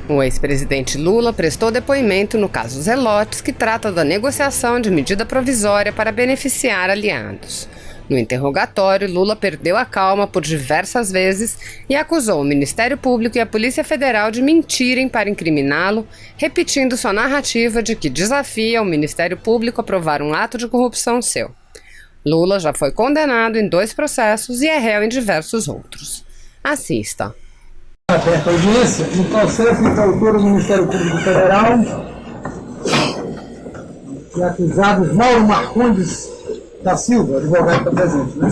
O ex-presidente Lula prestou depoimento no caso Zelotes, que trata da negociação de medida provisória para beneficiar aliados. No interrogatório, Lula perdeu a calma por diversas vezes e acusou o Ministério Público e a Polícia Federal de mentirem para incriminá-lo, repetindo sua narrativa de que desafia o Ministério Público a provar um ato de corrupção seu. Lula já foi condenado em 2 processos e é réu em diversos outros. Assista. Aberta a audiência no processo em que o autor do Ministério Público Federal e acusados Mauro Marcondes da Silva, advogado está presente, né?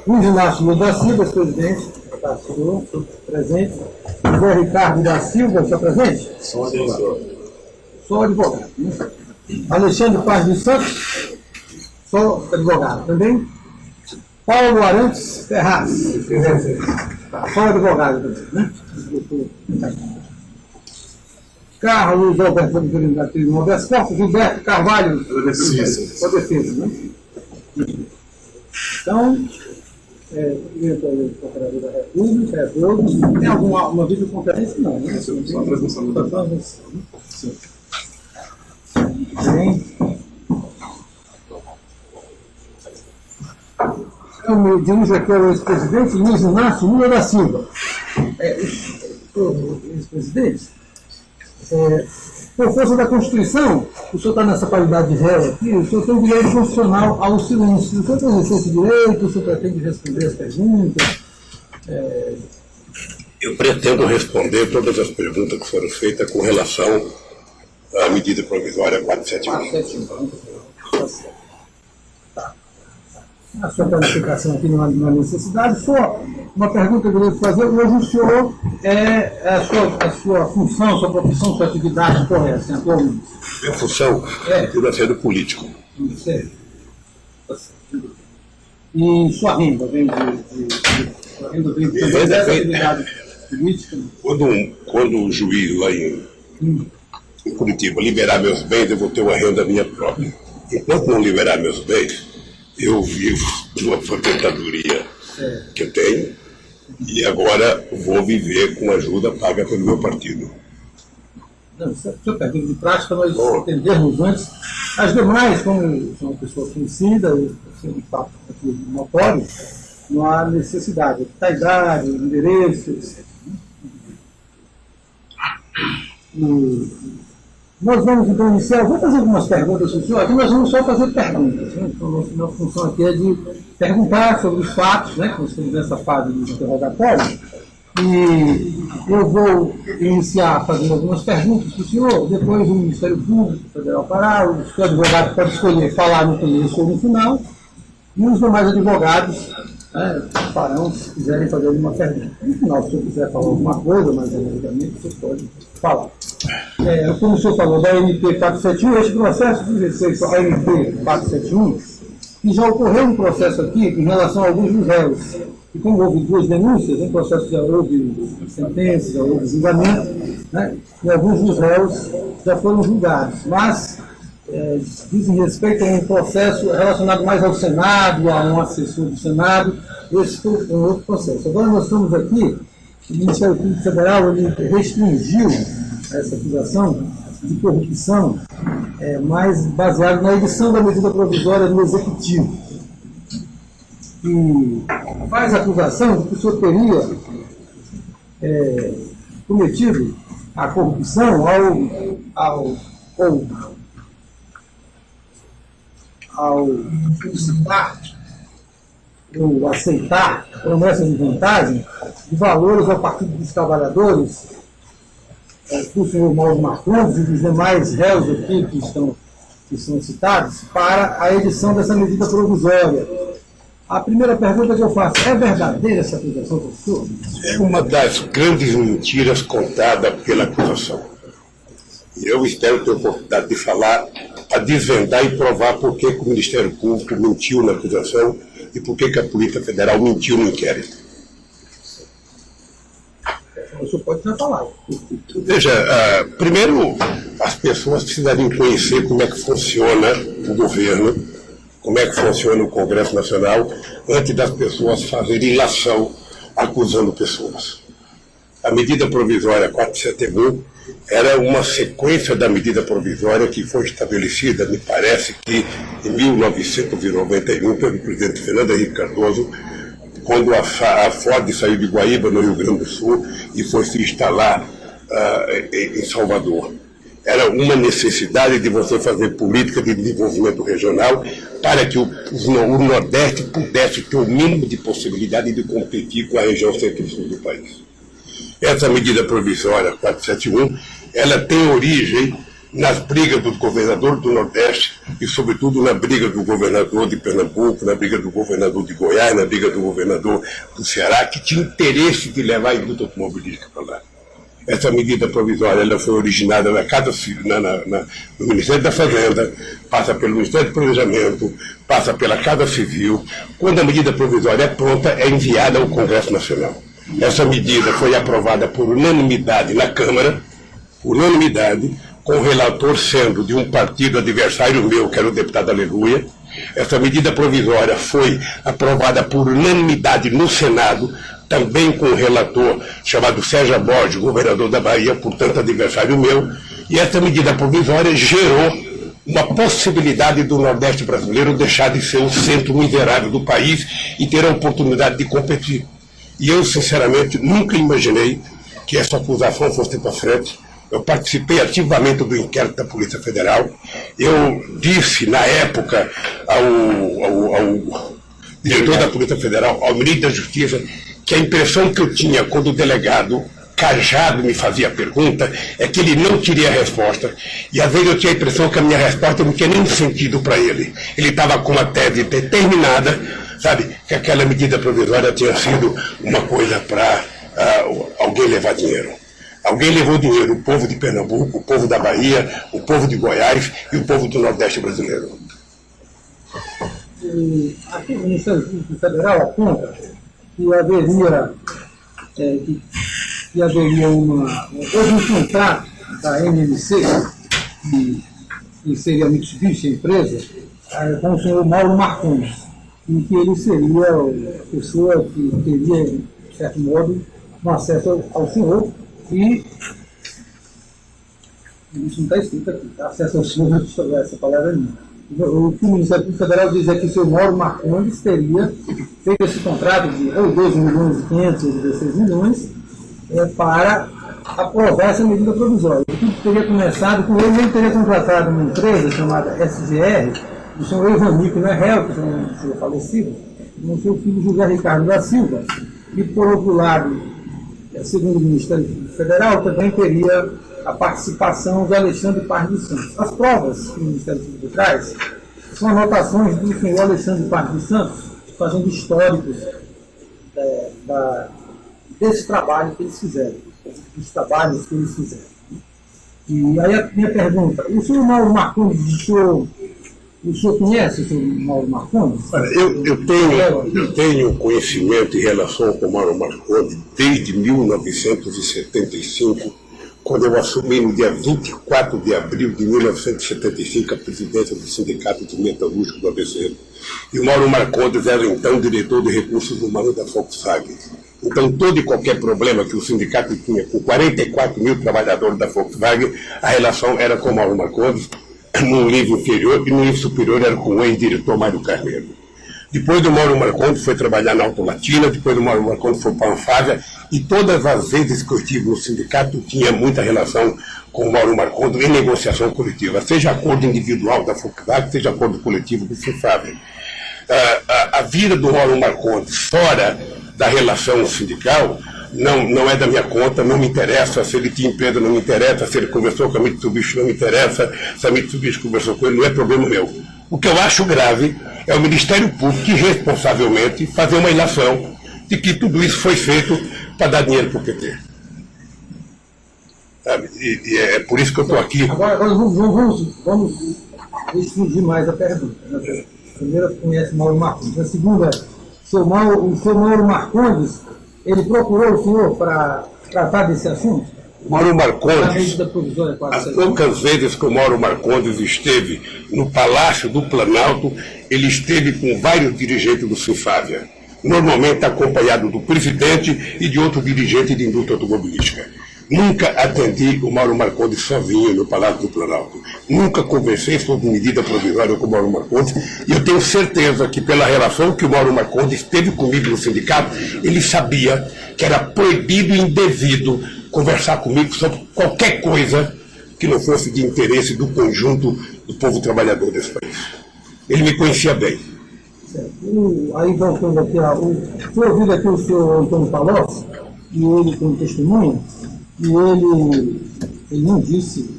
Luiz Inácio Lula da Silva, presidente, está presente. José Ricardo da Silva, está presente? Sou advogado. Né? Alexandre Paz dos Santos, sou advogado também. Paulo Arantes Ferraz, sou advogado também, né? Carlos Alberto da Tribunal das Cortes, Gilberto Carvalho, sua defesa, né? Então, entra o Procurador da República, é todos. Tem alguma videoconferência? Não, né? Só a transmissão. Sim. Eu me dirijo aqui ao ex-presidente Luiz Inácio Lula da Silva. Ex-presidente, por força da Constituição, o senhor está nessa qualidade de réu aqui, o senhor tem direito constitucional ao silêncio. O senhor tem esse direito, o senhor pretende responder as perguntas? Eu pretendo responder todas as perguntas que foram feitas com relação à medida provisória 471. A sua qualificação aqui não há necessidade. Só uma pergunta que eu devo fazer: hoje o senhor a sua função, a sua profissão, a sua atividade correta atualmente? Minha função é ser político. Certo. E sua renda vem de atividade política? Quando o juiz lá em Curitiba liberar meus bens, eu vou ter uma renda minha própria. Enquanto não liberar meus bens, eu vivo de uma aposentadoria que eu tenho e agora vou viver com ajuda paga pelo meu partido. Não, isso é pergunta de prática, nós entendermos antes. As demais, como são uma pessoa conhecida, de fato aqui notório, não há necessidade. A idade, o endereço, etc. Nós vamos então iniciar, vou fazer algumas perguntas para o senhor, aqui nós vamos só fazer perguntas, né? Então nossa função aqui é de perguntar sobre os fatos, né? Que nós estamos nessa fase de interrogatório, e eu vou iniciar fazendo algumas perguntas para o senhor, depois o Ministério Público Federal parar, o senhor advogado pode escolher falar no começo ou no final, e os demais advogados farão, se quiserem fazer alguma pergunta. No final, se o senhor quiser falar alguma coisa, mais rapidamente, o senhor pode falar. Como o senhor falou, da ANP 471, esse processo de respeito à ANP 471, que já ocorreu um processo aqui em relação a alguns dos réus. E como houve 2 denúncias, um processo já houve sentença, já houve julgamento, né? E alguns dos réus já foram julgados. Mas dizem respeito a um processo relacionado mais ao Senado, a um assessor do Senado. Esse foi um outro processo. Agora nós estamos aqui, o Ministério Público Federal ele restringiu essa acusação de corrupção, mais baseado na edição da medida provisória do Executivo. E faz a acusação de que o senhor teria cometido a corrupção ao solicitar ou aceitar promessas de vantagem de valores ao Partido dos Trabalhadores, do senhor Mauro Marcondes e dos demais réus aqui que são citados, para a edição dessa medida provisória. A primeira pergunta que eu faço: é verdadeira essa acusação do senhor? É uma das grandes mentiras contada pela acusação. E eu espero ter a oportunidade de falar, a desvendar e provar por que o Ministério Público mentiu na acusação e por que a Polícia Federal mentiu no inquérito. O senhor pode já falar. Veja, primeiro, as pessoas precisariam conhecer como é que funciona o governo, como é que funciona o Congresso Nacional, antes das pessoas fazerem ilação acusando pessoas. A medida provisória 471 era uma sequência da medida provisória que foi estabelecida, me parece que em 1991, pelo presidente Fernando Henrique Cardoso, quando a Ford saiu de Guaíba, no Rio Grande do Sul, e foi se instalar em Salvador. Era uma necessidade de você fazer política de desenvolvimento regional para que o Nordeste pudesse ter o mínimo de possibilidade de competir com a região centro-sul do país. Essa medida provisória 471, ela tem origem nas brigas dos governadores do Nordeste e, sobretudo, na briga do governador de Pernambuco, na briga do governador de Goiás, na briga do governador do Ceará, que tinha interesse de levar a indústria automobilística para lá. Essa medida provisória ela foi originada no Ministério da Fazenda, passa pelo Ministério do Planejamento, passa pela Casa Civil. Quando a medida provisória é pronta, é enviada ao Congresso Nacional. Essa medida foi aprovada por unanimidade na Câmara, com o relator sendo de um partido adversário meu, que era o deputado Aleluia. Essa medida provisória foi aprovada por unanimidade no Senado, também com o relator chamado Sérgio Borges, governador da Bahia, portanto adversário meu. E essa medida provisória gerou uma possibilidade do Nordeste brasileiro deixar de ser o centro miserável do país e ter a oportunidade de competir. E eu, sinceramente, nunca imaginei que essa acusação fosse para frente. Eu participei ativamente do inquérito da Polícia Federal. Eu disse, na época, ao diretor da Polícia Federal, ao ministro da Justiça, que a impressão que eu tinha quando o delegado Cajado me fazia a pergunta é que ele não teria resposta. E às vezes eu tinha a impressão que a minha resposta não tinha nem sentido para ele. Ele estava com a tese determinada, sabe, que aquela medida provisória tinha sido uma coisa para alguém levar dinheiro. Alguém levou dinheiro, o povo de Pernambuco, o povo da Bahia, o povo de Goiás e o povo do Nordeste brasileiro. E aqui o Ministério Público Federal aponta que haveria houve um contrato da MMC, que seria a Mitsubishi, a empresa, com o senhor Mauro Marcondes, e que ele seria a pessoa que teria, de certo modo, um acesso ao senhor. E isso não está escrito aqui, tá? Acesso ao senhor, essa palavra é minha. O que o Ministério Público Federal diz é que o senhor Mauro Marcondes teria feito esse contrato de 2.516 milhões para aprovar essa medida provisória. Tudo teria começado com ele teria contratado uma empresa chamada SGR, do senhor Evani, que não é réu, que é um senhor falecido, do seu filho José Ricardo da Silva, e por outro lado, segundo o Ministério Público Federal, também teria a participação de Alexandre Paz dos Santos. As provas que o Ministério Público traz são anotações do senhor Alexandre Paz dos Santos, fazendo históricos desse trabalho que eles fizeram, dos trabalhos que eles fizeram. E aí a minha pergunta, o senhor Mauro Marcondes, o senhor conhece o senhor Mauro Marcondes? Olha, eu tenho conhecimento em relação com o Mauro Marcondes desde 1975, quando eu assumi no dia 24 de abril de 1975 a presidência do Sindicato de Metalúrgicos do ABC. E o Mauro Marcondes era então diretor de recursos humanos da Volkswagen. Então, todo e qualquer problema que o sindicato tinha com 44 mil trabalhadores da Volkswagen, a relação era com o Mauro Marcondes, no nível inferior, e no nível superior era com o ex-diretor Mário Carneiro. Depois do Mauro Marcondes foi trabalhar na Auto Latina, depois do Mauro Marcondes foi para a Anfávia, e todas as vezes que eu estive no sindicato tinha muita relação com o Mauro Marcondes em negociação coletiva, seja acordo individual da Volkswagen, seja acordo coletivo do Sinfávia. A vida do Mauro Marcondes fora da relação sindical não é da minha conta, não me interessa. Se ele tinha empresa, não me interessa. Se ele conversou com a Mitsubishi, não me interessa. Se a Mitsubishi conversou com ele, não é problema meu. O que eu acho grave é o Ministério Público irresponsavelmente fazer uma ilação de que tudo isso foi feito para dar dinheiro para o PT. Sabe? E é por isso que eu estou aqui. Agora vamos explodir mais a pergunta. A primeira conhece Mauro Marcondes. A segunda, o senhor Mauro Marcondes, ele procurou o senhor para tratar desse assunto? Mauro Marcondes, as poucas vezes que o Mauro Marcondes esteve no Palácio do Planalto, ele esteve com vários dirigentes do Sinfávia. normalmente acompanhado do presidente e de outro dirigente de indústria automobilística. Nunca atendi o Mauro Marcondes sozinho no Palácio do Planalto. Nunca conversei sobre medida provisória com o Mauro Marcondes. E eu tenho certeza que, pela relação que o Mauro Marcondes teve comigo no sindicato, ele sabia que era proibido e indevido conversar comigo sobre qualquer coisa que não fosse de interesse do conjunto do povo trabalhador desse país. Ele me conhecia bem. Aí, voltando aqui, foi ouvido aqui o senhor Antônio Palocci, e ele como testemunha, e ele não disse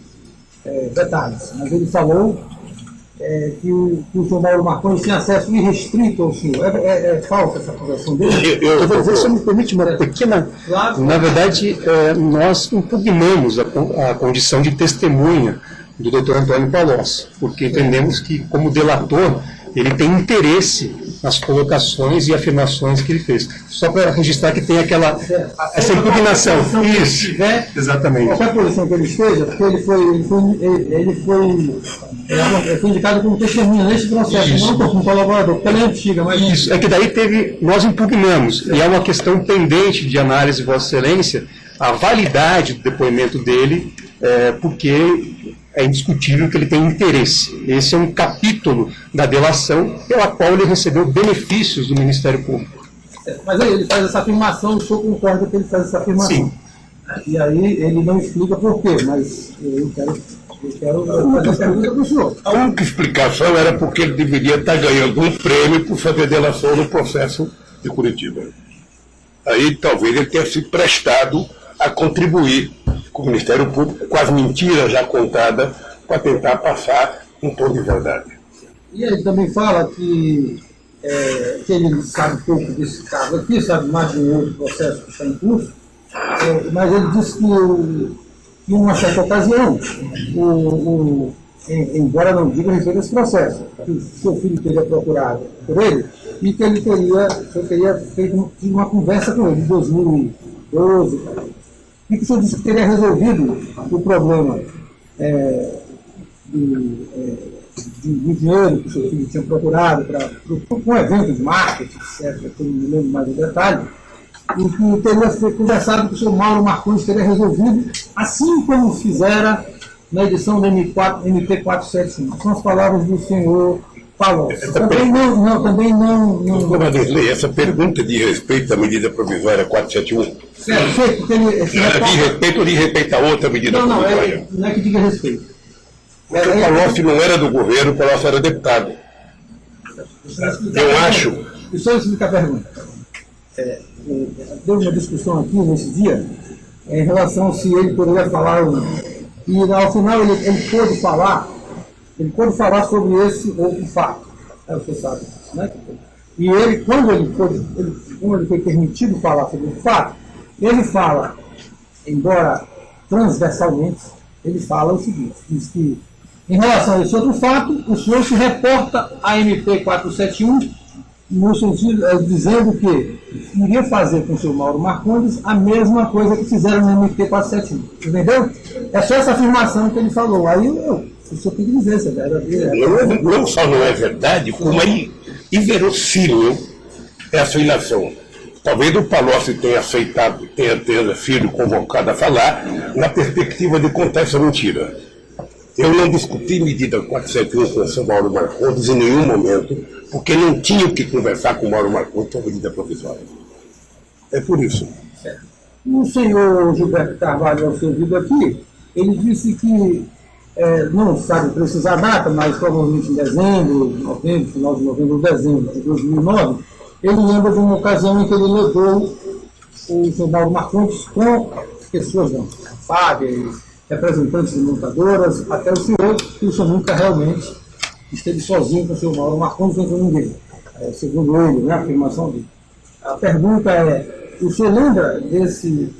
detalhes, mas ele falou que o senhor Mauro Marcondes tinha acesso irrestrito ao senhor. É falsa essa acusação dele? Eu vou dizer, se me permite uma pequena... Claro. Na verdade, nós impugnamos a condição de testemunha do Dr. Antônio Palocci, porque entendemos que, como delator, ele tem interesse nas colocações e afirmações que ele fez. Só para registrar que tem essa impugnação. Isso, exatamente. Qualquer posição que ele esteja, porque ele foi indicado como testemunha nesse processo, Isso. não como colaborador, porque ela é antiga. Mas Isso, é que daí nós impugnamos, e é uma questão pendente de análise, Vossa Excelência, a validade do depoimento dele, porque é indiscutível que ele tem interesse. Esse é um capítulo da delação pela qual ele recebeu benefícios do Ministério Público. Mas aí ele faz essa afirmação, o senhor concorda que ele faz essa afirmação. Sim. E aí ele não explica por quê, mas eu quero fazer a pergunta para o senhor. A única explicação era porque ele deveria estar ganhando um prêmio por fazer delação no processo de Curitiba. Aí talvez ele tenha se prestado a contribuir com o Ministério Público, com as mentiras já contadas, para tentar passar um tom de verdade. E ele também fala que ele sabe pouco desse caso aqui, sabe mais de um outro processo que está em curso, mas ele disse que em uma certa ocasião, embora não diga a respeito desse processo, que o seu filho teria procurado por ele, e que ele teria feito uma conversa com ele em 2012, e que o senhor disse que teria resolvido o problema de dinheiro que o seu filho tinha procurado para um evento de marketing, etc., que eu não me lembro mais do detalhe, e que teria conversado que o senhor Mauro Marcondes teria resolvido, assim como fizera na edição do MP471. São as palavras do senhor Palocci. Também não. Vanderlei, essa pergunta de respeito à medida provisória 471. Sei, porque ele. De respeito ou de respeito a outra medida provisória? Não é que diga respeito. O Palocci não era do governo, o Palocci era deputado. Eu acho. Deixa eu explicar a pergunta. Deu uma discussão aqui nesse dia em relação a se ele poderia falar ou não. E ao final ele pôde falar sobre esse outro fato. Você sabe, né? E ele, quando ele foi permitido falar sobre o fato, ele fala, embora transversalmente, ele fala o seguinte, diz que em relação a esse outro fato, o senhor se reporta à MP 471 no sentido, dizendo que iria fazer com o senhor Mauro Marcondes a mesma coisa que fizeram no MP 471. Entendeu? É só essa afirmação que ele falou. Aí o senhor tem que dizer se é verdadeiro. Não só não é verdade, como é inverossímil essa ilação. Talvez o Palocci tenha aceitado, tenha sido convocado a falar na perspectiva de contar essa mentira. Eu não discuti medida 471 com o senhor Mauro Marcondes em nenhum momento, porque não tinha que conversar com o Mauro Marcondes sobre medida provisória. É por isso. O senhor Gilberto Carvalho, ao ser ouvido aqui, ele disse que não sabe precisar a data, mas provavelmente em dezembro, novembro, final de novembro ou dezembro de 2009, ele lembra de uma ocasião em que ele levou o senhor Mauro Marcondes com pessoas da FAB, representantes de montadoras, até o senhor, que o senhor nunca realmente esteve sozinho com o senhor Mauro Marcondes, nem com ninguém. Segundo ele, né, a afirmação dele. A pergunta é, o senhor lembra desse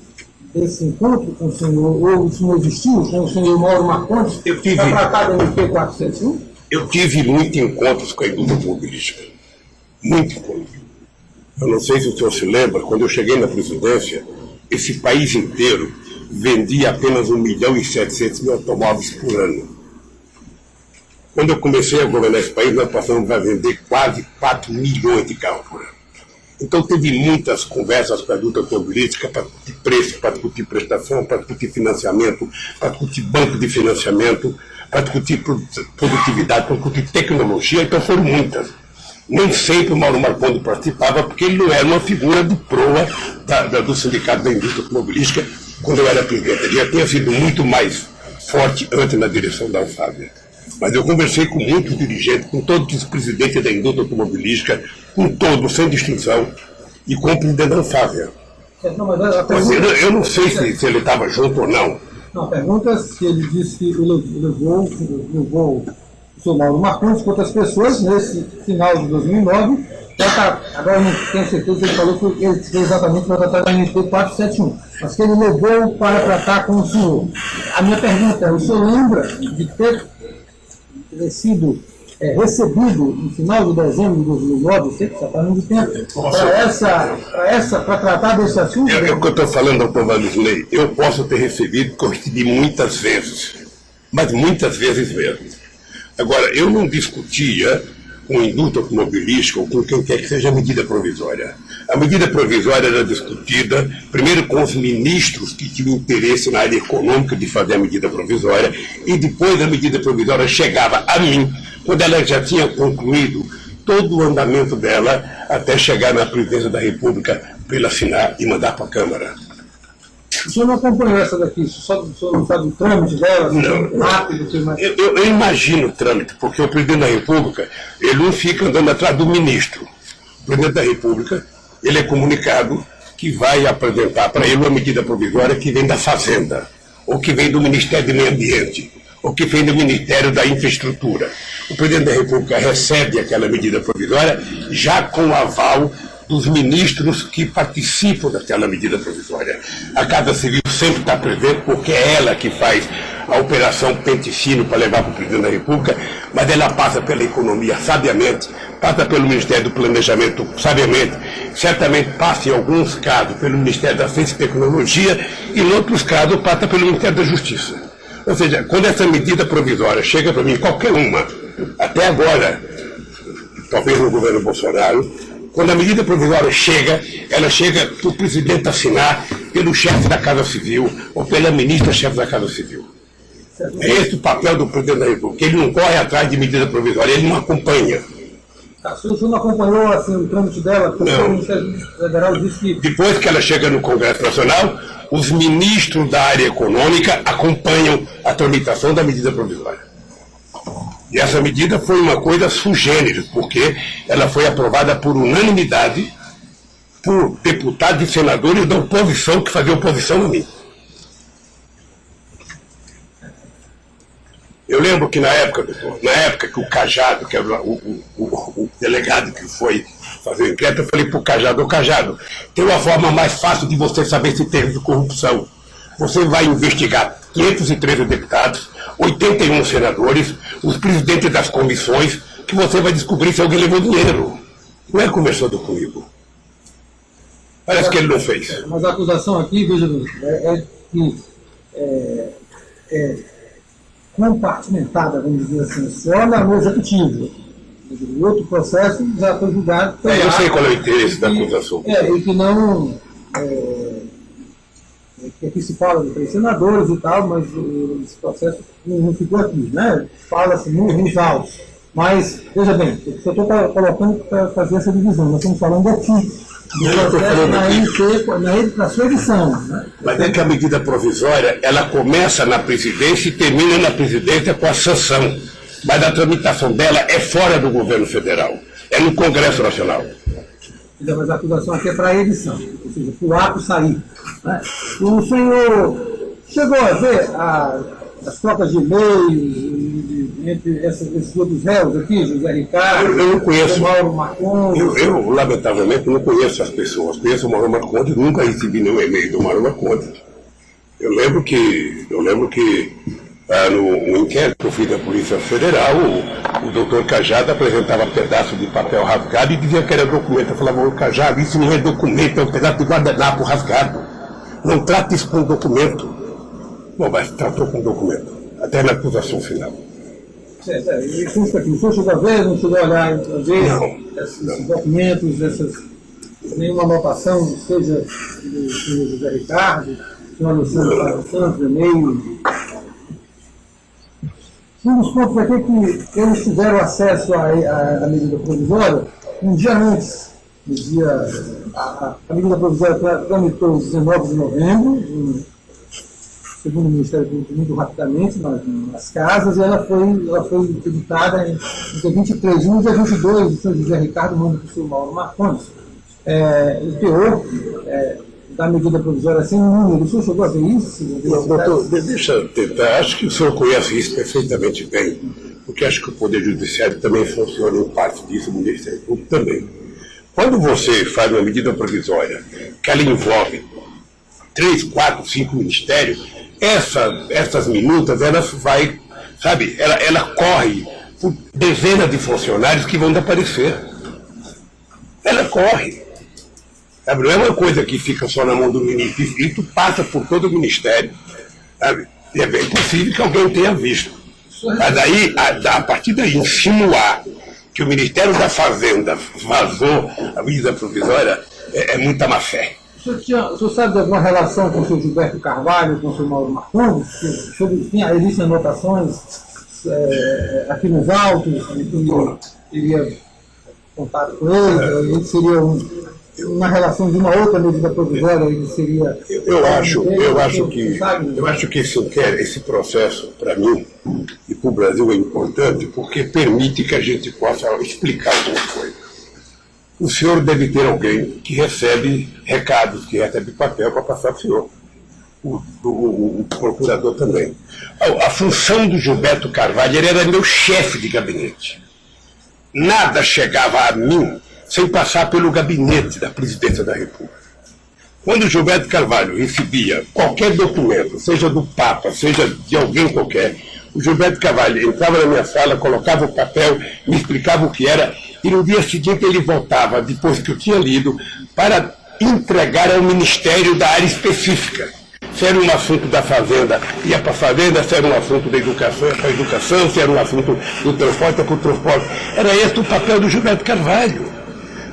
encontro com o senhor, ou o senhor existiu com o senhor Mauro Marcondes, para tratar do MP 471? Eu tive muitos encontros com a indústria automobilística. Muito encontro. Eu não sei se o senhor se lembra, quando eu cheguei na presidência, esse país inteiro vendia apenas 1.700.000 automóveis por ano. Quando eu comecei a governar esse país, nós passamos a vender quase 4 milhões de carros por ano. Então teve muitas conversas com a indústria automobilística para discutir preço, para discutir prestação, para discutir financiamento, para discutir banco de financiamento, para discutir produtividade, para discutir tecnologia, então foram muitas. Nem sempre o Mauro Marcondes participava, porque ele não era uma figura de proa do Sindicato da Indústria Automobilística quando eu era presidente. Ele já tinha sido muito mais forte antes na direção da Anfávia. Mas eu conversei com muitos dirigentes, com todos os presidentes da indústria automobilística, com todos, sem distinção, e com o presidente da Anfávia. Mas eu não sei se ele estava junto ou não. Não, pergunta se ele disse que levou o senhor Mauro Marcondes com outras pessoas nesse final de 2009. Agora eu não tenho certeza se ele falou que ele fez exatamente para tratar da NT 471. Mas que ele levou para tratar com o senhor. A minha pergunta é, o senhor lembra de ter sido recebido no final de dezembro de 2009, você que está falando de tempo, para tratar desse assunto? É o que eu estou falando, doutor Valisley. Eu posso ter recebido, porque eu recebi muitas vezes, mas muitas vezes mesmo. Agora, eu não discutia com a indústria automobilística ou com quem quer que seja a medida provisória. A medida provisória era discutida primeiro com os ministros que tinham interesse na área econômica de fazer a medida provisória e depois a medida provisória chegava a mim, quando ela já tinha concluído todo o andamento dela até chegar na presidência da República para ele assinar e mandar para a Câmara. O senhor não acompanhou essa daqui? O senhor não sabe o trâmite dela? Não. Rápido, eu imagino o trâmite, porque o presidente da República, ele não fica andando atrás do ministro. O presidente da República, ele é comunicado que vai apresentar para ele uma medida provisória que vem da Fazenda, ou que vem do Ministério do Meio Ambiente, ou que vem do Ministério da Infraestrutura. O presidente da República recebe aquela medida provisória já com o aval dos ministros que participam daquela medida provisória. A Casa Civil sempre está presente, porque é ela que faz a operação pente fino para levar para o presidente da República, mas ela passa pela economia sabiamente, passa pelo Ministério do Planejamento sabiamente, certamente passa em alguns casos pelo Ministério da Ciência e Tecnologia e em outros casos passa pelo Ministério da Justiça. Ou seja, quando essa medida provisória chega para mim, qualquer uma, até agora, talvez no governo Bolsonaro, quando a medida provisória chega, ela chega para o presidente assinar pelo chefe da Casa Civil ou pela ministra-chefe da Casa Civil. É esse o papel do presidente da República. Ele não corre atrás de medida provisória, ele não acompanha. Se o senhor não acompanhou assim, o trâmite dela, porque o Ministério Federal disse que... Depois que ela chega no Congresso Nacional, os ministros da área econômica acompanham a tramitação da medida provisória. E essa medida foi uma coisa sui generis, porque ela foi aprovada por unanimidade por deputados e senadores da oposição que faziam oposição a mim. Eu lembro que na época que o Cajado, que era o delegado que foi fazer o inquérito, eu falei para o Cajado, tem uma forma mais fácil de você saber se teve corrupção. Você vai investigar 513 deputados, 81 senadores, os presidentes das comissões, que você vai descobrir se alguém levou dinheiro. Não é conversando comigo. Parece que ele não fez. Mas a acusação aqui, veja bem, é que compartimentada, vamos dizer assim, só no executivo. O outro processo já foi julgado. Eu sei qual é o interesse da acusação. E que não... que aqui se fala de 3 senadores e tal, mas esse processo não ficou aqui, né? Fala-se nos autos. Mas, veja bem, eu estou colocando para fazer essa divisão. Nós estamos falando aqui do processo na sua edição. Né? Mas é que a medida provisória, ela começa na presidência e termina na presidência com a sanção. Mas a tramitação dela é fora do governo federal. É no Congresso Nacional. Mas a acusação aqui é para a edição, ou seja, para o ato sair. Né? E o senhor chegou a ver as trocas de e-mails entre esses outros réus aqui, José Ricardo, eu não conheço. Mauro Marcondes? Eu, lamentavelmente, não conheço as pessoas. Conheço o Mauro Marcondes, nunca recebi nenhum e-mail do Mauro Marcondes. Eu lembro que no inquérito que eu fiz da Polícia Federal, o doutor Cajado apresentava pedaço de papel rasgado e dizia que era documento. Eu falava, Cajado, isso não é documento, é um pedaço de guardanapo rasgado. Não trate isso com documento. Bom, mas tratou com documento, até na acusação final. E custa aqui, o senhor chegou a ver, não chegou a olhar, esses documentos, nenhuma anotação, seja do José Ricardo, do Alessandro Santos, e-mail. Um dos pontos aqui é que eles tiveram acesso à medida provisória um dia antes. A medida provisória tramitou 19 de novembro, segundo o Ministério Público, muito rapidamente nas casas, e ela foi editada no dia 23. No dia 22, o senhor José Ricardo manda para o senhor Mauro Marcondes o teor da medida provisória sem número. O senhor chegou a ver isso? Não, doutor, deixa eu tentar. Acho que o senhor conhece isso perfeitamente bem, porque acho que o Poder Judiciário também funciona em parte disso, o Ministério Público também. Quando você faz uma medida provisória que ela envolve 3, 4, 5 ministérios, essas minutas, elas vai, sabe, ela corre por dezenas de funcionários que vão desaparecer. Ela corre. Sabe? Não é uma coisa que fica só na mão do ministro, isso passa por todo o ministério. Sabe? E é bem possível que alguém tenha visto. Mas daí, a partir daí, insinuar que o Ministério da Fazenda vazou a medida provisória é muita má fé. O senhor sabe de alguma relação com o senhor Gilberto Carvalho, com o senhor Mauro Marcondes? Existem anotações aqui nos autos, teria contato com ele seria uma relação de uma outra medida provisória, ele seria... Eu acho que esse processo, para mim, e para o Brasil é importante, porque permite que a gente possa explicar alguma coisa. O senhor deve ter alguém que recebe recados, que recebe papel para passar para o senhor. O procurador também. A função do Gilberto Carvalho, ele era meu chefe de gabinete. Nada chegava a mim sem passar pelo gabinete da Presidência da República. Quando o Gilberto Carvalho recebia qualquer documento, seja do Papa, seja de alguém qualquer, o Gilberto Carvalho entrava na minha sala, colocava o papel, me explicava o que era, e no dia seguinte ele voltava, depois que eu tinha lido, para entregar ao Ministério da área específica. Se era um assunto da Fazenda, ia para a Fazenda, se era um assunto da educação, ia para a educação, se era um assunto do transporte, ia para o transporte. Era esse o papel do Gilberto Carvalho.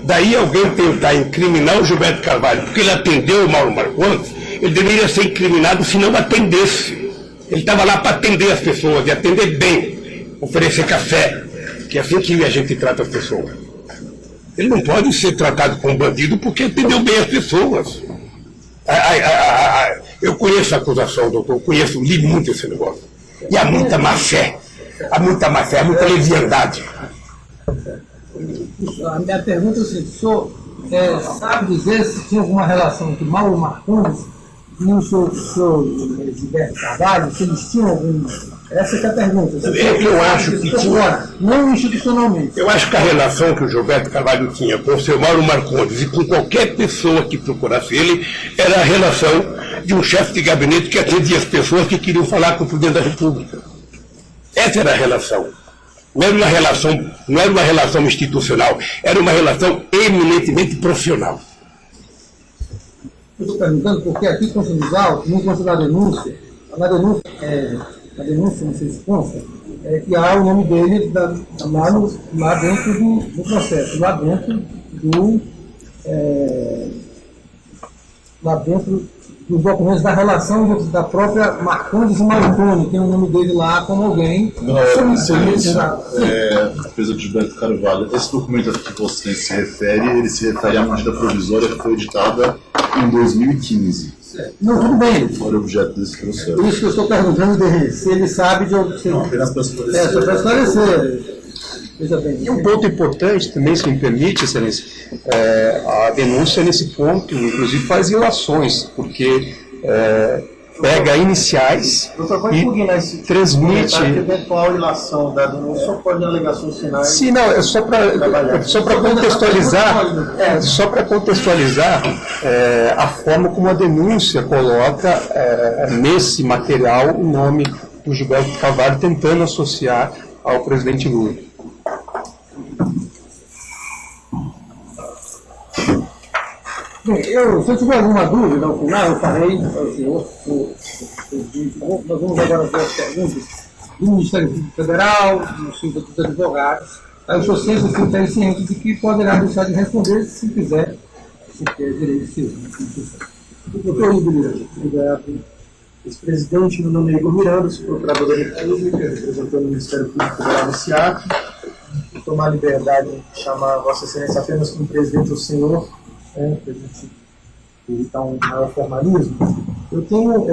Daí alguém tentar incriminar o Gilberto Carvalho, porque ele atendeu o Mauro Marcondes, ele deveria ser incriminado se não atendesse. Ele estava lá para atender as pessoas, e atender bem, oferecer café, que é assim que a gente trata as pessoas. Ele não pode ser tratado como bandido porque atendeu bem as pessoas. Eu conheço a acusação, doutor, li muito esse negócio. E há muita má fé, há muita leviandade. A minha pergunta é o seguinte: o senhor sabe dizer se tinha alguma relação entre Mauro Marcondes e o senhor Gilberto Carvalho, se eles tinham algum... Essa é a pergunta. Eu acho que tinha. Não institucionalmente. Eu acho que a relação que o Gilberto Carvalho tinha com o seu Mauro Marcondes e com qualquer pessoa que procurasse ele era a relação de um chefe de gabinete que atendia as pessoas que queriam falar com o presidente da República. Essa era a relação. Não era uma relação institucional, era uma relação eminentemente profissional. Eu estou perguntando porque aqui consta nos autos, não consta na denúncia, a denúncia, não sei se consta, que há o nome dele lá dentro do processo, lá dentro dos documentos da relação da própria Marcondes e Marconi, tem o nome dele lá como alguém. Defesa de Gilberto Carvalho. Esse documento que você se refere, ele se refere à medida provisória que foi editada em 2015. Não, tudo bem. Foi objeto desse processo. Isso que eu estou perguntando dele, se ele sabe de onde... Não, apenas para esclarecer. Só para esclarecer. E um ponto importante também, se me permite, Excelência, a denúncia nesse ponto, inclusive, faz ilações, porque pega iniciais e transmite... A eventual ilação da denúncia só pode em alegações finais... Sim, não, é só para contextualizar, a forma como a denúncia coloca nesse material o nome do Gilberto Carvalho, tentando associar ao presidente Lula. Bem, se eu tiver alguma dúvida ao final, eu farei ao senhor. Nós vamos agora ver as perguntas do Ministério Público Federal, do Instituto dos Advogados. Eu sou sempre ciente de que poderá deixar de responder se quiser você quer direito seu. Doutor Ribeiro, obrigado. Ex-presidente, meu nome é Igor Miranda, sou procurador da República, representando o Ministério Público Federal do SEAC. Vou tomar a liberdade de chamar Vossa Excelência apenas como presidente ou senhor, para a gente evitar um maior formalismo. Eu tenho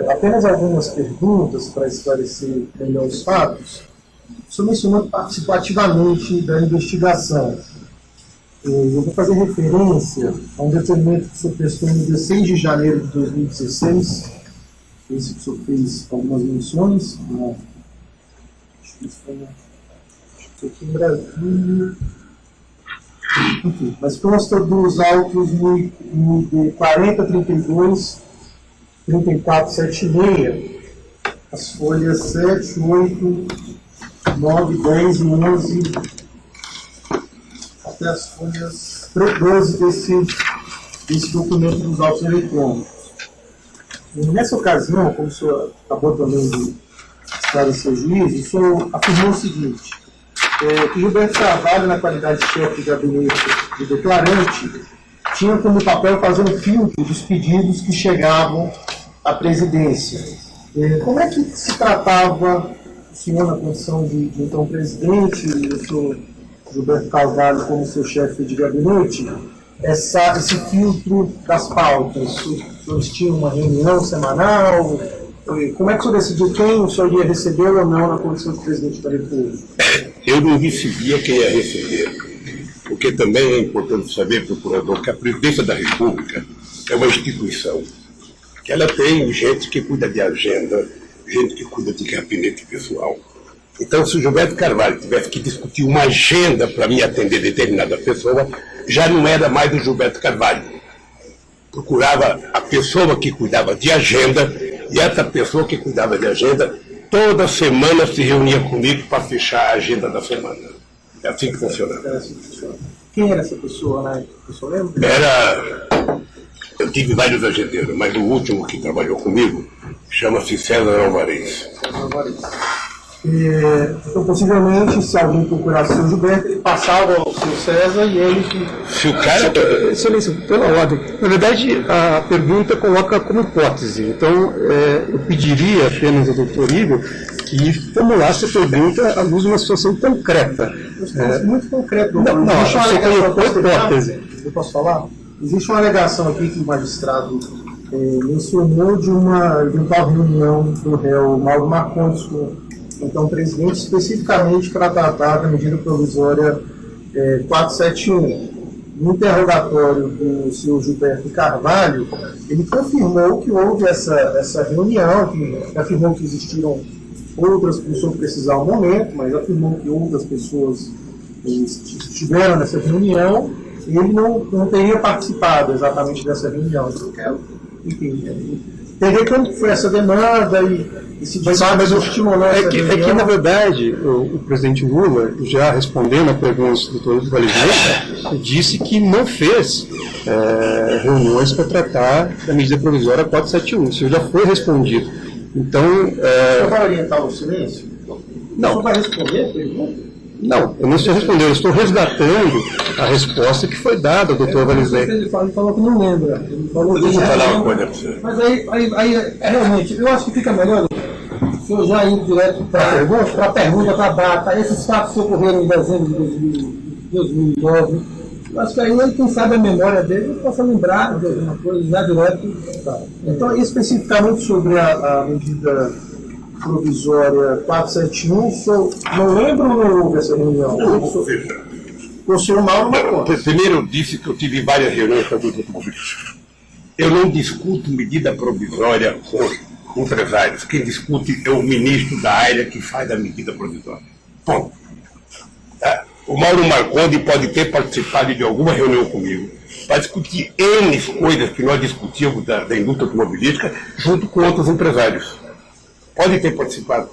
apenas algumas perguntas para esclarecer melhor os fatos. O senhor mencionou que participou ativamente da investigação. Eu vou fazer referência a um depoimento que o senhor prestou no dia 6 de janeiro de 2016. Esse que o senhor fez algumas menções. Acho que isso foi aqui em Brasília. Enfim, mas consta dos autos no 4032, 3476, as folhas 7, 8, 9, 10 e 11, até as folhas 12 desse documento dos autos eletrônicos. E nessa ocasião, como o senhor acabou também de esclarecer o juízo, o senhor afirmou o seguinte, que Gilberto Carvalho, na qualidade de chefe de gabinete de declarante, tinha como papel fazer um filtro dos pedidos que chegavam à presidência. Como é que se tratava o senhor na condição de então presidente e o senhor Gilberto Carvalho como seu chefe de gabinete, esse filtro das pautas? Os senhores tinham uma reunião semanal? Como é que o senhor decidiu quem o senhor ia receber ou não na condição de presidente da República? Eu não recebia quem ia receber, porque também é importante saber, procurador, que a presidência da República é uma instituição, que ela tem gente que cuida de agenda, gente que cuida de gabinete pessoal. Então, se o Gilberto Carvalho tivesse que discutir uma agenda para me atender determinada pessoa, já não era mais o Gilberto Carvalho. Procurava a pessoa que cuidava de agenda, e essa pessoa que cuidava de agenda, toda semana se reunia comigo para fechar a agenda da semana. É assim que funcionava. Quem era essa pessoa, né? O senhor lembra? Eu tive vários agendeiros, mas o último que trabalhou comigo chama-se César Alvarez. Então, possivelmente, se alguém procurasse o seu Gilberto, ele passava ao seu César e ele... Se o cara... Excelência, pela ordem. Na verdade, a pergunta coloca como hipótese. Então, eu pediria apenas ao doutor Igor que formulasse a pergunta à luz de uma situação concreta. Muito concreto, doutor. Não, você colocou hipótese. Eu posso falar? Existe uma alegação aqui que o magistrado mencionou de uma eventual reunião do réu Mauro Marcondes com então presidente, especificamente para tratar da medida provisória 471. No interrogatório do senhor Gilberto Carvalho, ele confirmou que houve essa reunião, que afirmou que existiram outras pessoas, precisar um momento, mas afirmou que outras pessoas estiveram nessa reunião, e ele não teria participado exatamente dessa reunião. Então, eu quero, enfim, entender como foi essa demanda e se de fato estimulou essa reunião. É que, na verdade, o presidente Lula, já respondendo a pergunta do doutor Valizete, disse que não fez reuniões para tratar da medida provisória 471. Isso já foi respondido. Então... O senhor vai orientar o silêncio? Não. O senhor vai responder a pergunta? Não, eu não estou respondendo, eu estou resgatando a resposta que foi dada ao doutor Valizete. Ele falou que não lembra. Ele falou Deixa eu falar uma coisa para você. Mas aí, realmente, eu acho que fica melhor o senhor já indo direto para a pergunta, para a data. Esses fatos ocorreram em dezembro de 2009. Eu acho que aí, quem sabe a memória dele, possa lembrar de alguma coisa já direto. Tá. Então, especificamente sobre a medida provisória 471, o senhor não lembra ou não houve essa reunião? O senhor Mauro Marcondes. Primeiro eu disse que eu tive várias reuniões com a Doutora Pública. Eu não discuto medida provisória com empresários. Quem discute é o ministro da área que faz a medida provisória. Ponto. O Mauro Marcondes pode ter participado de alguma reunião comigo para discutir N coisas que nós discutíamos da indústria automobilística junto com outros empresários. Pode ter participado.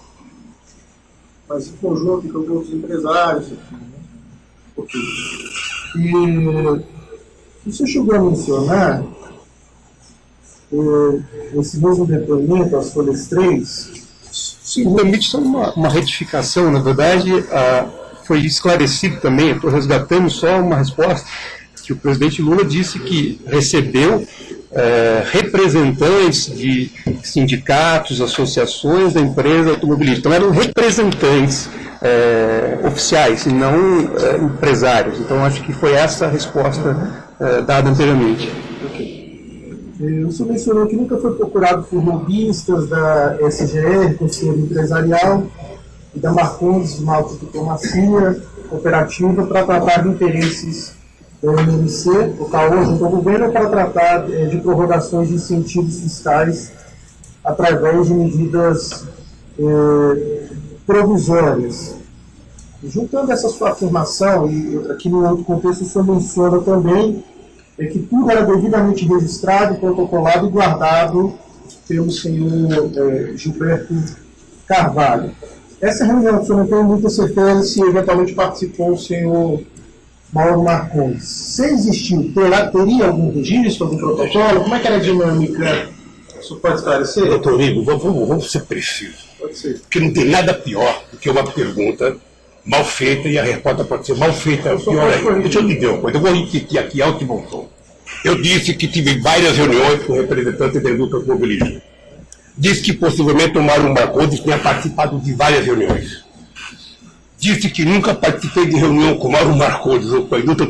Mas em conjunto com outros empresários. Ok. E você chegou a mencionar esse mesmo depoimento, as folhas 3? Sim, permite só uma retificação. Na verdade, foi esclarecido também, estou resgatando só uma resposta, que o presidente Lula disse que recebeu representantes de sindicatos, associações da empresa automobilística. Então eram representantes oficiais e não empresários. Então acho que foi essa a resposta dada anteriormente. O senhor mencionou que nunca foi procurado por lobistas da SGR, Conselho Empresarial, e da Marcondes, uma autodiplomacia cooperativa para tratar de interesses da MMC, o CAO, junto ao governo, para tratar de prorrogações de incentivos fiscais através de medidas provisórias. Juntando essa sua afirmação, e aqui no outro contexto o senhor menciona também que tudo era devidamente registrado, protocolado e guardado pelo senhor Gilberto Carvalho. Essa reunião, o senhor não tem muita certeza se eventualmente participou o senhor Mauro Marcondes. Se existiu, teria algum registro, algum protocolo? Como é que era a dinâmica? O senhor pode esclarecer? Doutor Igor, vamos ser precisos. Pode ser. Porque não tem nada pior do que uma pergunta mal feita e a resposta pode ser mal feita. Pior ainda. Deixa eu lhe dizer uma coisa, eu vou repetir aqui alto e bom tom. Eu disse que tive várias reuniões com representantes da indústria automobilística. Disse que possivelmente o Mauro Marcondes tinha participado de várias reuniões. Disse que nunca participei de reunião com o Mauro Marcondes ou com a indústria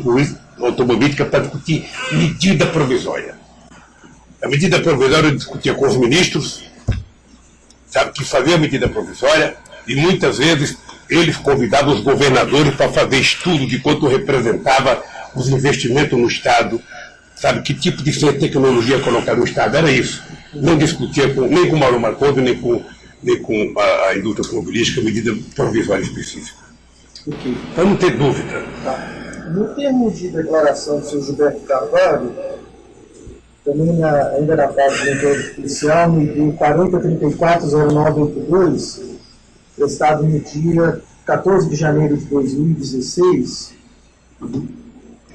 automobilística para discutir medida provisória. A medida provisória eu discutia com os ministros, sabe, que fazia a medida provisória, e muitas vezes eles convidavam os governadores para fazer estudo de quanto representava os investimentos no Estado, sabe, que tipo de tecnologia colocar no Estado, era isso. Não discutia nem com o Mauro Marcondes, nem com a indústria automobilística, medida provisória específica. Okay. Para não ter dúvida. Tá. No termo de declaração do senhor Gilberto Carvalho, também ainda na parte do inquérito policial, no 40340982, prestado no dia 14 de janeiro de 2016,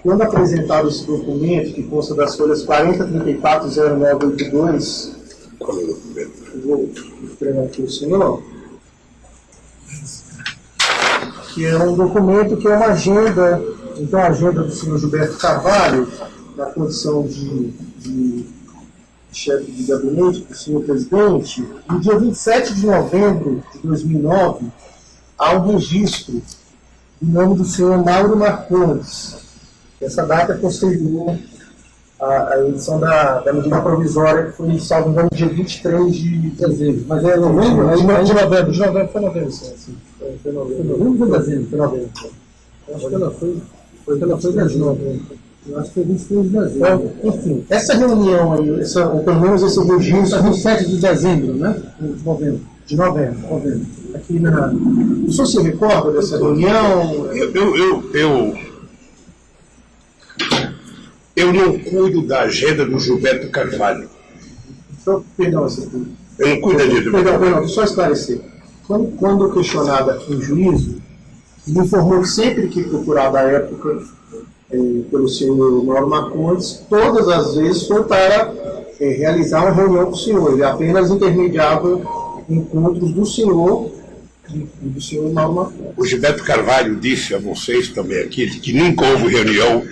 quando apresentado esse documento, que consta das folhas 40340982, Qual é o documento? vou entregar aqui o senhor, que é um documento que é uma agenda, então a agenda do senhor Gilberto Carvalho, na condição de chefe de gabinete do senhor presidente, no dia 27 de novembro de 2009, há um registro do nome do senhor Mauro Marcondes. Essa data é posterior à edição da medida provisória, que foi, salvo engano, dia 23 de dezembro. Mas é novembro? De novembro, foi novembro, sim. Foi novembro ou dezembro? Foi novembro. Acho que ela foi de novembro. Eu acho que foi 23 de dezembro. Enfim, essa reunião aí, ou pelo menos esse registro, 27 de dezembro, né? De novembro. Aqui o senhor se recorda dessa reunião? Eu não cuido da agenda do Gilberto Carvalho. Perdão, eu não cuido disso. Perdão, só esclarecer. Quando questionado aqui em juízo, ele informou sempre que procurado à época pelo senhor Mauro Marcondes, todas as vezes foi para realizar uma reunião com o senhor. Ele apenas intermediava encontros do senhor e do senhor Mauro Marcondes. O Gilberto Carvalho disse a vocês também aqui que nunca houve reunião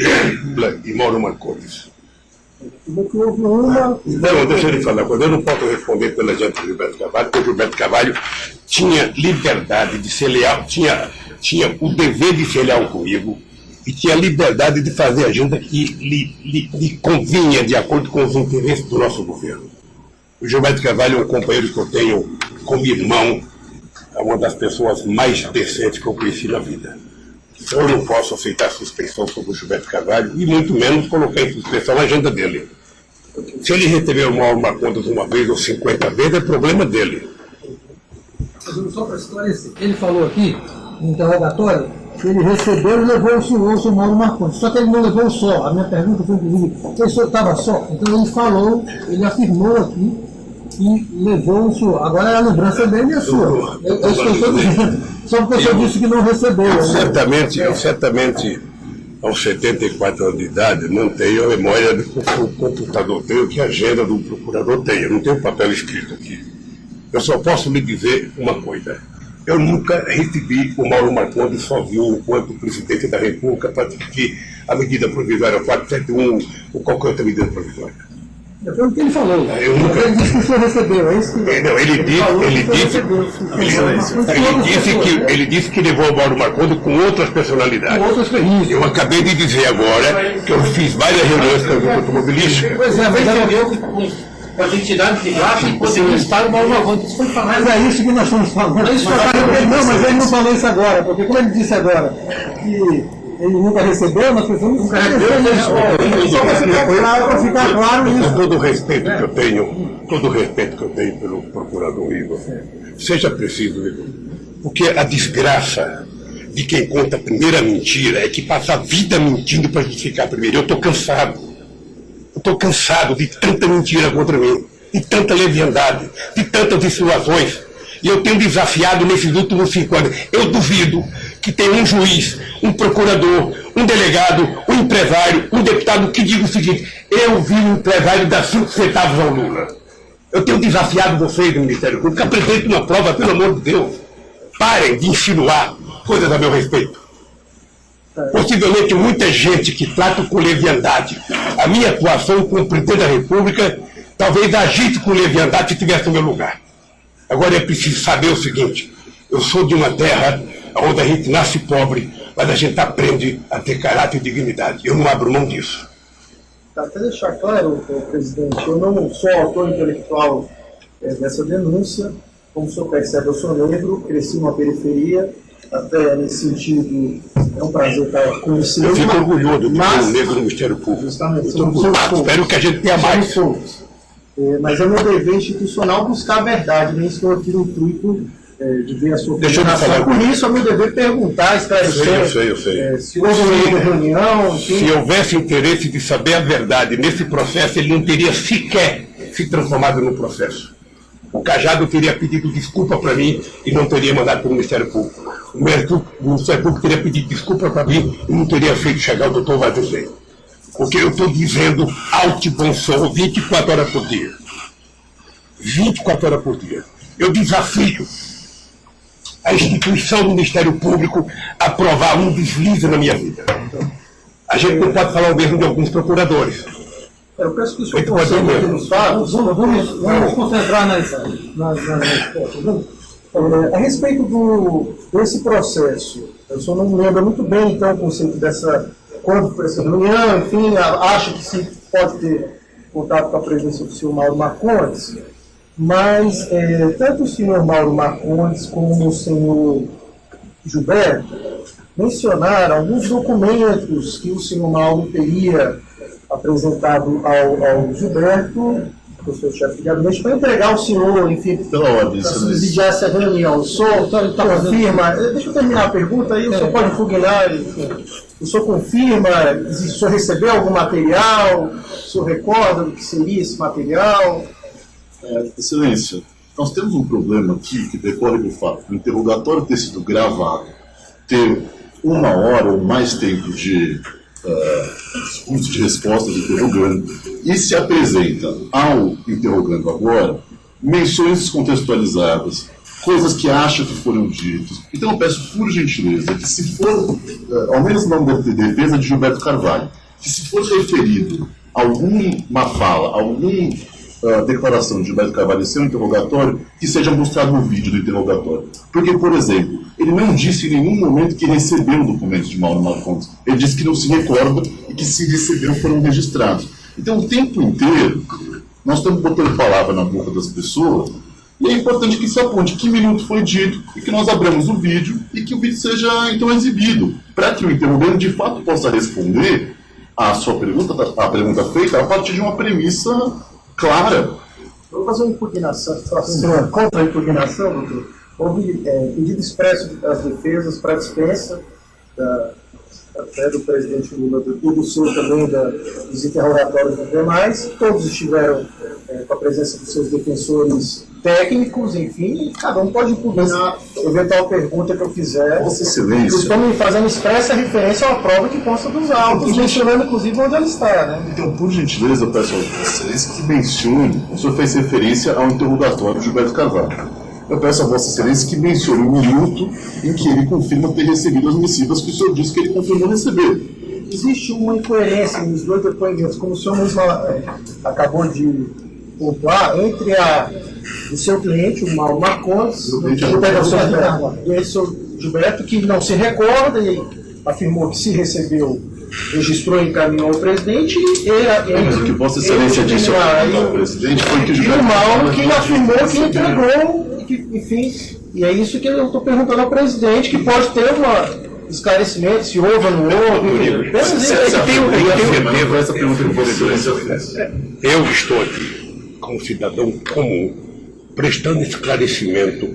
em Mauro Marcondes. Não houve uma... Não, deixa eu lhe falar, eu não posso responder pela gente do Gilberto Carvalho, porque o Gilberto Carvalho tinha liberdade de ser leal, tinha o dever de ser leal comigo, e tinha liberdade de fazer a agenda que lhe convinha de acordo com os interesses do nosso governo. O Gilberto Carvalho é um companheiro que eu tenho como irmão, é uma das pessoas mais decentes que eu conheci na vida. Eu não posso aceitar suspeição sobre o Gilberto Carvalho, e muito menos colocar em suspeição a agenda dele. Se ele recebeu o Mauro Marcondes uma vez ou 50 vezes, é problema dele. Só para esclarecer, ele falou aqui, no interrogatório, que ele recebeu e levou o senhor Mauro Marcondes. Só que ele não levou só. A minha pergunta foi, inclusive, se o senhor estava só? Então ele falou, ele afirmou aqui que levou o senhor. Agora a lembrança dele é sua. Eu estou dizendo. Só porque o senhor disse que não recebeu. Eu certamente, aos 74 anos de idade, não tenho a memória do que o computador tem, o que a agenda do procurador tem. Eu não tenho papel escrito aqui. Eu só posso lhe dizer uma coisa. Eu nunca recebi o Mauro Marcondes sozinho enquanto presidente da República para discutir a medida provisória 471 ou qualquer outra medida provisória. Foi o que ele falou. Eu nunca... Ele disse que o senhor recebeu, é isso que... Não, ele disse que levou o Mauro Marcondes com outras personalidades. Com outras perícias. Eu acabei de dizer agora que eu fiz várias reuniões com a grupo automobilística. Pois é, mas com as entidades de graça e conseguiu estar o Mauro Marcondes. Isso foi falado. Mas é isso que nós estamos falando. Não, mas ele não falou isso agora, porque como ele disse agora que ele nunca recebeu, nós precisamos nunca recebeu isso. Só para ficar claro isso. Com todo o respeito que eu tenho pelo procurador Igor, seja preciso, Igor, porque a desgraça de quem conta a primeira mentira é que passa a vida mentindo para justificar a primeira. Eu estou cansado. Eu estou cansado de tanta mentira contra mim, de tanta leviandade, de tantas insinuações. E eu tenho desafiado nesses últimos 5 anos. Eu duvido que tenha um juiz, um procurador, um delegado, um empresário, um deputado que diga o seguinte: eu vi um empresário dar 5 centavos ao Lula. Eu tenho desafiado vocês do Ministério Público, apresentem uma prova, pelo amor de Deus. Parem de insinuar coisas a meu respeito. Possivelmente muita gente que trata com leviandade a minha atuação como presidente da República talvez agisse com leviandade se estivesse no meu lugar. Agora é preciso saber o seguinte: eu sou de uma terra onde a gente nasce pobre, mas a gente aprende a ter caráter e dignidade. Eu não abro mão disso. Até deixar claro, presidente, eu não sou autor intelectual dessa denúncia. Como o senhor percebe, eu sou negro, cresci numa periferia, até nesse sentido é um prazer estar com o senhor. Eu fico orgulhoso de ter um negro no Ministério Público. Espero que a gente tenha mais. Mas é meu dever institucional buscar a verdade, nem estou aqui no intuito de ver a sua opinião. Por isso é meu dever perguntar, esclarecer. Eu sei. Se houve uma reunião. Se houvesse interesse de saber a verdade nesse processo, ele não teria sequer se transformado no processo. O Cajado teria pedido desculpa para mim e não teria mandado para o Ministério Público. O Ministério Público teria pedido desculpa para mim e não teria feito chegar o doutor Vazuzei. Porque eu estou dizendo alto e bom som 24 horas por dia. 24 horas por dia. Eu desafio a instituição do Ministério Público a provar um deslize na minha vida. A gente não pode falar o mesmo de alguns procuradores. Eu peço que o senhor concentre nos fatos. Vamos concentrar nas respostas. A respeito desse processo, o senhor não lembra muito bem, então, o conceito dessa... Quando foi essa reunião, enfim, acha que se pode ter contato com a presença do senhor Mauro Marcondes, mas tanto o senhor Mauro Marcondes como o senhor Gilberto mencionaram alguns documentos que o senhor Mauro teria apresentado ao Gilberto, professor chefe de gabinete, para entregar ao senhor, enfim, para subsidiar essa reunião. O senhor confirma, deixa eu terminar a pergunta, aí o senhor pode fugnar, enfim. O senhor confirma, o senhor recebeu algum material, o senhor recorda do que seria esse material? Excelência, nós temos um problema aqui que decorre do fato do interrogatório ter sido gravado, ter 1 hora ou mais tempo de discurso de respostas do interrogando, e se apresenta ao interrogando agora menções descontextualizadas, coisas que acha que foram ditas. Então eu peço por gentileza que, se for, ao menos no nome da defesa de Gilberto Carvalho, que se for referido alguma fala, alguma declaração de Gilberto Carvalho em seu interrogatório, que seja mostrado no vídeo do interrogatório. Porque, por exemplo, ele não disse em nenhum momento que recebeu documentos de Mauro Marcondes. Ele disse que não se recorda e que, se recebeu, foram registrados. Então, o tempo inteiro, nós estamos botando palavra na boca das pessoas, e é importante que se aponte que minuto foi dito e que nós abramos o vídeo e que o vídeo seja, então, exibido, para que o interrogante, de fato, possa responder a sua pergunta, a pergunta feita, a partir de uma premissa clara. Eu vou fazer uma impugnação, contra a impugnação, doutor. Houve pedido expresso das defesas para dispensa até do presidente Lula e do senhor também dos interrogatórios dos demais. Todos estiveram com a presença dos seus defensores técnicos, enfim, cada um pode impugnar eventual pergunta que eu fizer. Vossa Excelência. Estou me fazendo expressa referência a uma prova que consta dos autos, mencionando inclusive onde ela está, né? Então, por gentileza, eu peço a Vossa Excelência que mencione, o senhor fez referência ao interrogatório de Gilberto Carvalho. Eu peço a Vossa Excelência que mencione o minuto em que ele confirma ter recebido as missivas que o senhor disse que ele confirmou receber. existe uma incoerência nos dois depoimentos, como o senhor mesmo acabou de pontuar, entre o seu cliente, o Mauro Marcondes, e o seu Gilberto, que não se recorda e afirmou que se recebeu, registrou e encaminhou ao presidente, Mas o que Vossa Excelência disse ao presidente foi que o Gilberto... E o Mauro que afirmou que entregou, enfim, e é isso que eu estou perguntando ao presidente, que pode ter um esclarecimento, se houve ou não houve. Eu estou aqui como cidadão comum, prestando esclarecimento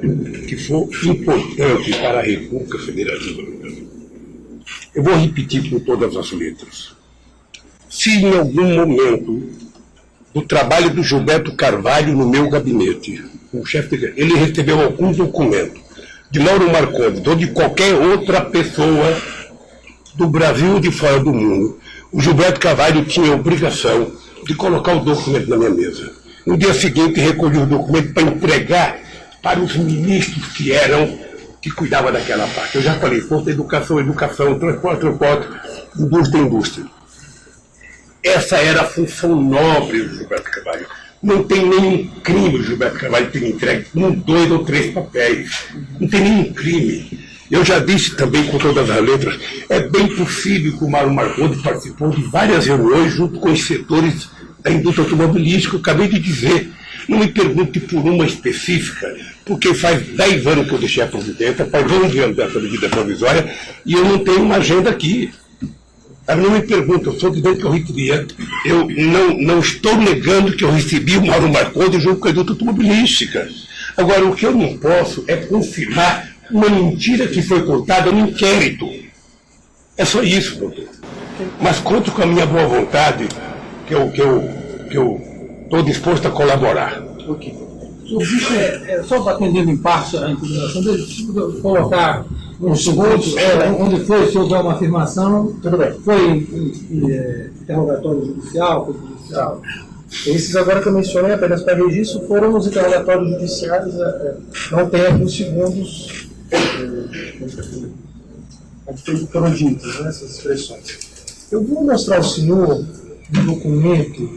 que for importante para a República Federativa do Brasil. Eu vou repetir com todas as letras. Se em algum momento do trabalho do Gilberto Carvalho no meu gabinete, o chefe, ele recebeu algum documento de Mauro Marcondes ou de qualquer outra pessoa do Brasil ou de fora do mundo, o Gilberto Carvalho tinha a obrigação de colocar o documento na minha mesa. No dia seguinte, recolhi o documento para entregar para os ministros que cuidavam daquela parte. Eu já falei, força, educação, transporte, indústria. Essa era a função nobre do Gilberto Carvalho. Não tem nenhum crime o Gilberto Carvalho ter entregue 1, 2 ou 3 papéis. Não tem nenhum crime. Eu já disse também com todas as letras, é bem possível que o Mauro Marcondes participou de várias reuniões junto com os setores da indústria automobilística, eu acabei de dizer. Não me pergunte por uma específica, porque faz 10 anos que eu deixei a presidência, faz 11 anos dessa medida provisória, e eu não tenho uma agenda aqui. Não me pergunta, eu estou dizendo que eu recebia. Eu não estou negando que eu recebi o Mauro Marcondes junto com a indústria automobilística. Agora, o que eu não posso é confirmar uma mentira que foi contada no inquérito. É só isso, doutor. Mas conto com a minha boa vontade, que eu estou disposto a colaborar. Ok. Só atendendo em parte a interpretação dele, preciso colocar uns segundos onde foi, se houver uma afirmação, tudo bem. Foi interrogatório judicial, Esses agora que eu mencionei, apenas para registro, foram nos interrogatórios judiciais, não tem aqui os segundos que foram ditos, né, essas expressões. Eu vou mostrar ao senhor um documento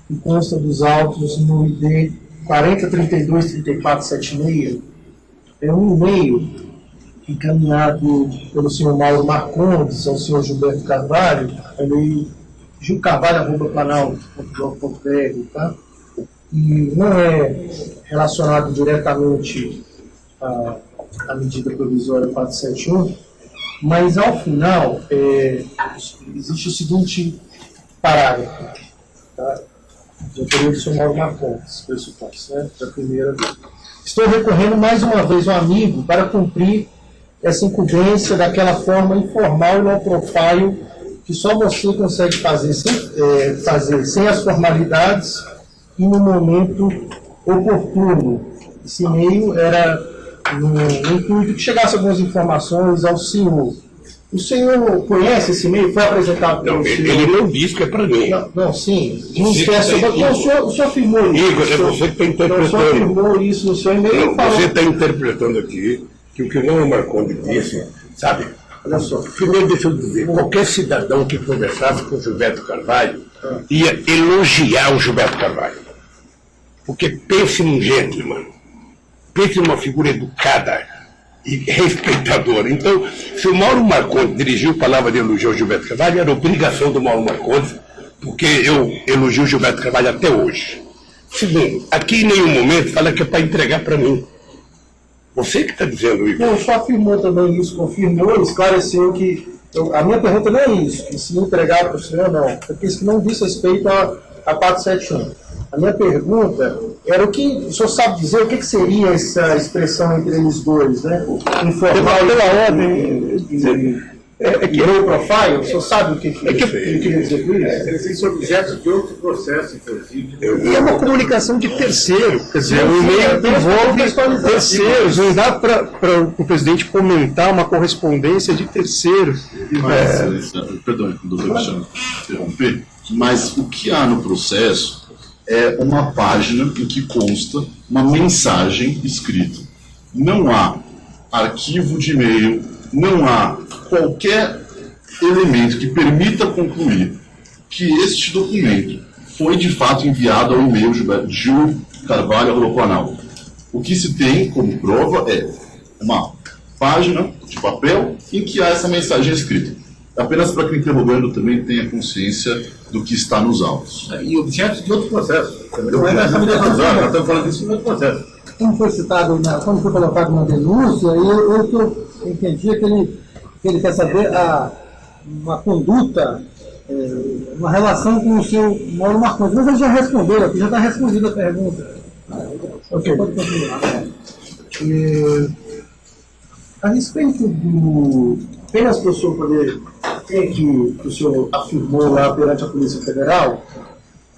que consta dos autos no ID 40323476, é um e-mail encaminhado pelo senhor Mauro Marcondes ao senhor Gilberto Carvalho, e-mail gilcarvalho@planalto.gov.br, tá? E não é relacionado diretamente à medida provisória 471, mas ao final existe o seguinte parágrafo, tá? De autoria do senhor Mauro Marcondes, pressupostos, né? Da primeira vez. Estou recorrendo mais uma vez ao amigo para cumprir essa incumbência daquela forma informal e low profile que só você consegue fazer sem as formalidades e no momento oportuno. Esse e-mail era no intuito que chegasse algumas informações ao senhor. O senhor conhece esse e-mail? Foi apresentado pelo senhor? Ele não disse que é para mim. Não, sim. Não esquece. O senhor afirmou isso. Igor, é você que está interpretando. O senhor afirmou isso no seu e-mail. Você está interpretando aqui que o Mauro Marcondes disse, sabe? Olha só. Primeiro, deixa eu dizer, qualquer cidadão que conversasse com o Gilberto Carvalho ia elogiar o Gilberto Carvalho. Porque pense num gentleman, pense numa figura educada e respeitadora. Então, se o Mauro Marcondes dirigiu palavra de elogio ao Gilberto Carvalho, era obrigação do Mauro Marcondes, porque eu elogio o Gilberto Carvalho até hoje. Segundo, aqui em nenhum momento fala que é para entregar para mim. Você que está dizendo isso. Não, só afirmou também isso, confirmou, esclareceu que... a minha pergunta não é isso, que se entregar para o senhor, não. Porque isso não diz respeito a 471. A minha pergunta era o que o senhor sabe dizer, o que seria essa expressão entre eles dois, né? Informal pela ordem que low profile, o senhor sabe o que ele queria dizer com isso? eles são objetos de outro processo, inclusive. E é uma comunicação de terceiro, quer dizer, o e-mail envolve terceiros, não dá para o presidente comentar uma correspondência de terceiros. Perdão, doutor Alexandre, interromper, mas o que há no processo é uma página em que consta uma mensagem escrita. Não há arquivo de e-mail, não há qualquer elemento que permita concluir que este documento foi de fato enviado ao e-mail Gil Carvalho Planalto. O que se tem como prova é uma página de papel em que há essa mensagem escrita. Apenas para que o interrogando também tenha consciência do que está nos autos. E objeto de outro processo. Não é nessa medida provisória, nós estamos falando disso em outro processo. Como foi citado, quando foi colocado na denúncia, eu entendi que ele quer saber uma conduta, uma relação com o seu Mauro Marcondes. Mas ele já respondeu aqui, já está respondida a pergunta. Ok. Pode continuar. A respeito do... Apenas para o senhor poder ter que o senhor afirmou lá perante a Polícia Federal,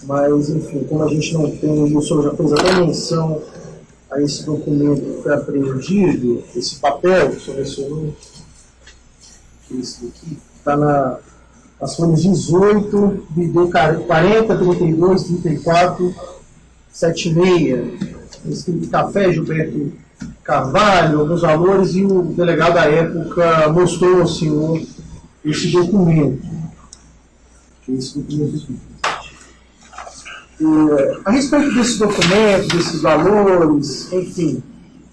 mas, enfim, como a gente não tem, e o senhor já fez até menção a esse documento que foi apreendido, esse papel que o senhor mencionou, esse aqui, está nas folhas 18, BD 40, 32, 34, 76, escrito Café Gilberto Carvalho, alguns valores, e o delegado da época mostrou ao senhor esse documento. A respeito desse documento, desses valores, enfim,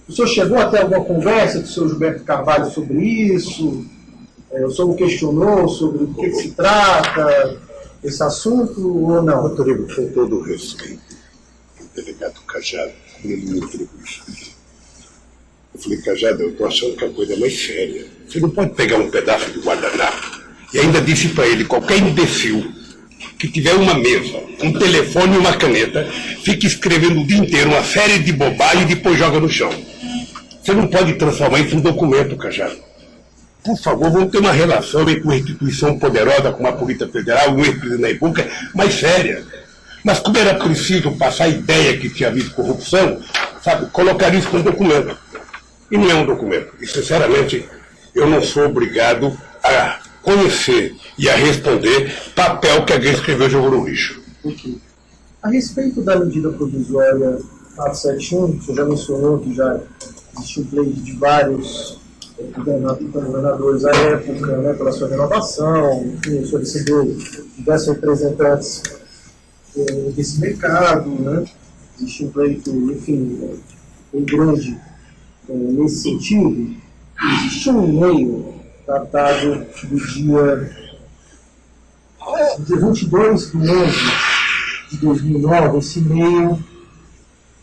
o senhor chegou até alguma conversa com o senhor Gilberto Carvalho sobre isso? O senhor o questionou sobre o que se trata, esse assunto, ou não? Rodrigo, com todo o respeito, o delegado Cajado, ele me entrevistou. Eu falei, Cajado, eu estou achando que a coisa é mais séria. Você não pode pegar um pedaço de guardanapo. E ainda disse para ele, qualquer imbecil que tiver uma mesa, um telefone e uma caneta, fica escrevendo o dia inteiro uma série de bobagens e depois joga no chão. Você não pode transformar isso em documento, Cajado. Por favor, vamos ter uma relação aí com uma instituição poderosa, como a Polícia Federal, um ex-presidente da República, mais séria. Mas como era preciso passar a ideia que tinha havido corrupção, sabe, colocar isso como documento. E não é um documento. E, sinceramente, eu não sou obrigado a conhecer e a responder papel que alguém escreveu e jogou no lixo. Okay. A respeito da medida provisória 471, o senhor já mencionou que já existiu pleito de vários governadores à época, né, pela sua renovação, enfim, o senhor recebeu diversos representantes desse mercado, né, existe um pleito, enfim, bem grande nesse sentido. Existe um e-mail tratado do dia 22 de 11 de 2009, esse e-mail,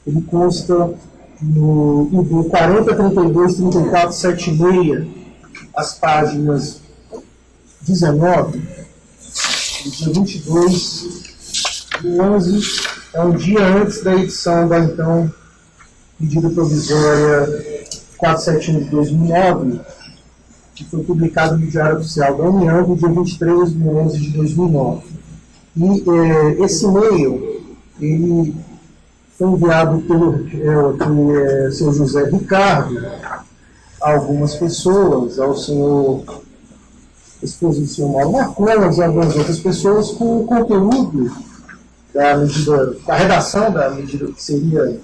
ele consta no ID 40, 32, 34, 76, as páginas 19, do dia 22 de 11, é um dia antes da edição da, então, medida provisória 471 de 2009, que foi publicado no Diário Oficial da União, no dia 23 de 11 de 2009. E esse e-mail, ele foi enviado pelo senhor José Ricardo a algumas pessoas, ao senhor senhor Mauro Marcondes e algumas outras pessoas, com o conteúdo da medida, da redação da medida, que seria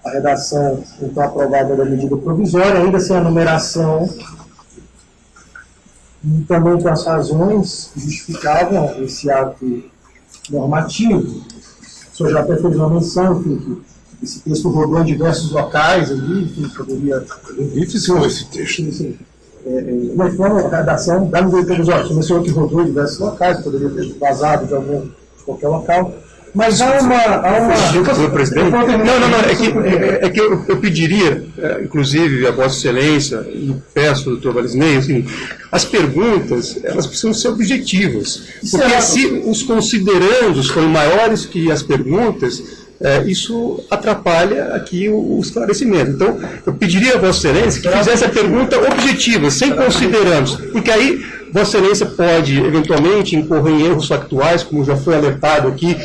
a redação então aprovada da medida provisória, ainda sem a numeração, e também com as razões que justificavam esse ato normativo. O senhor já até fez uma menção, enfim, que esse texto rodou em diversos locais ali, enfim, poderia... Difícil esse texto. Mas foi uma redação da medida provisória. O senhor mencionou que rodou em diversos locais, poderia ter vazado de qualquer local. Mas há uma... Presidente? Não, é que eu pediria, inclusive, a Vossa Excelência, e peço ao doutor Valisney, assim, as perguntas, elas precisam ser objetivas. Porque se os considerandos forem maiores que as perguntas, isso atrapalha aqui o esclarecimento. Então, eu pediria a Vossa Excelência que fizesse a pergunta objetiva, sem considerandos, porque aí Vossa Excelência pode, eventualmente, incorrer em erros factuais, como já foi alertado aqui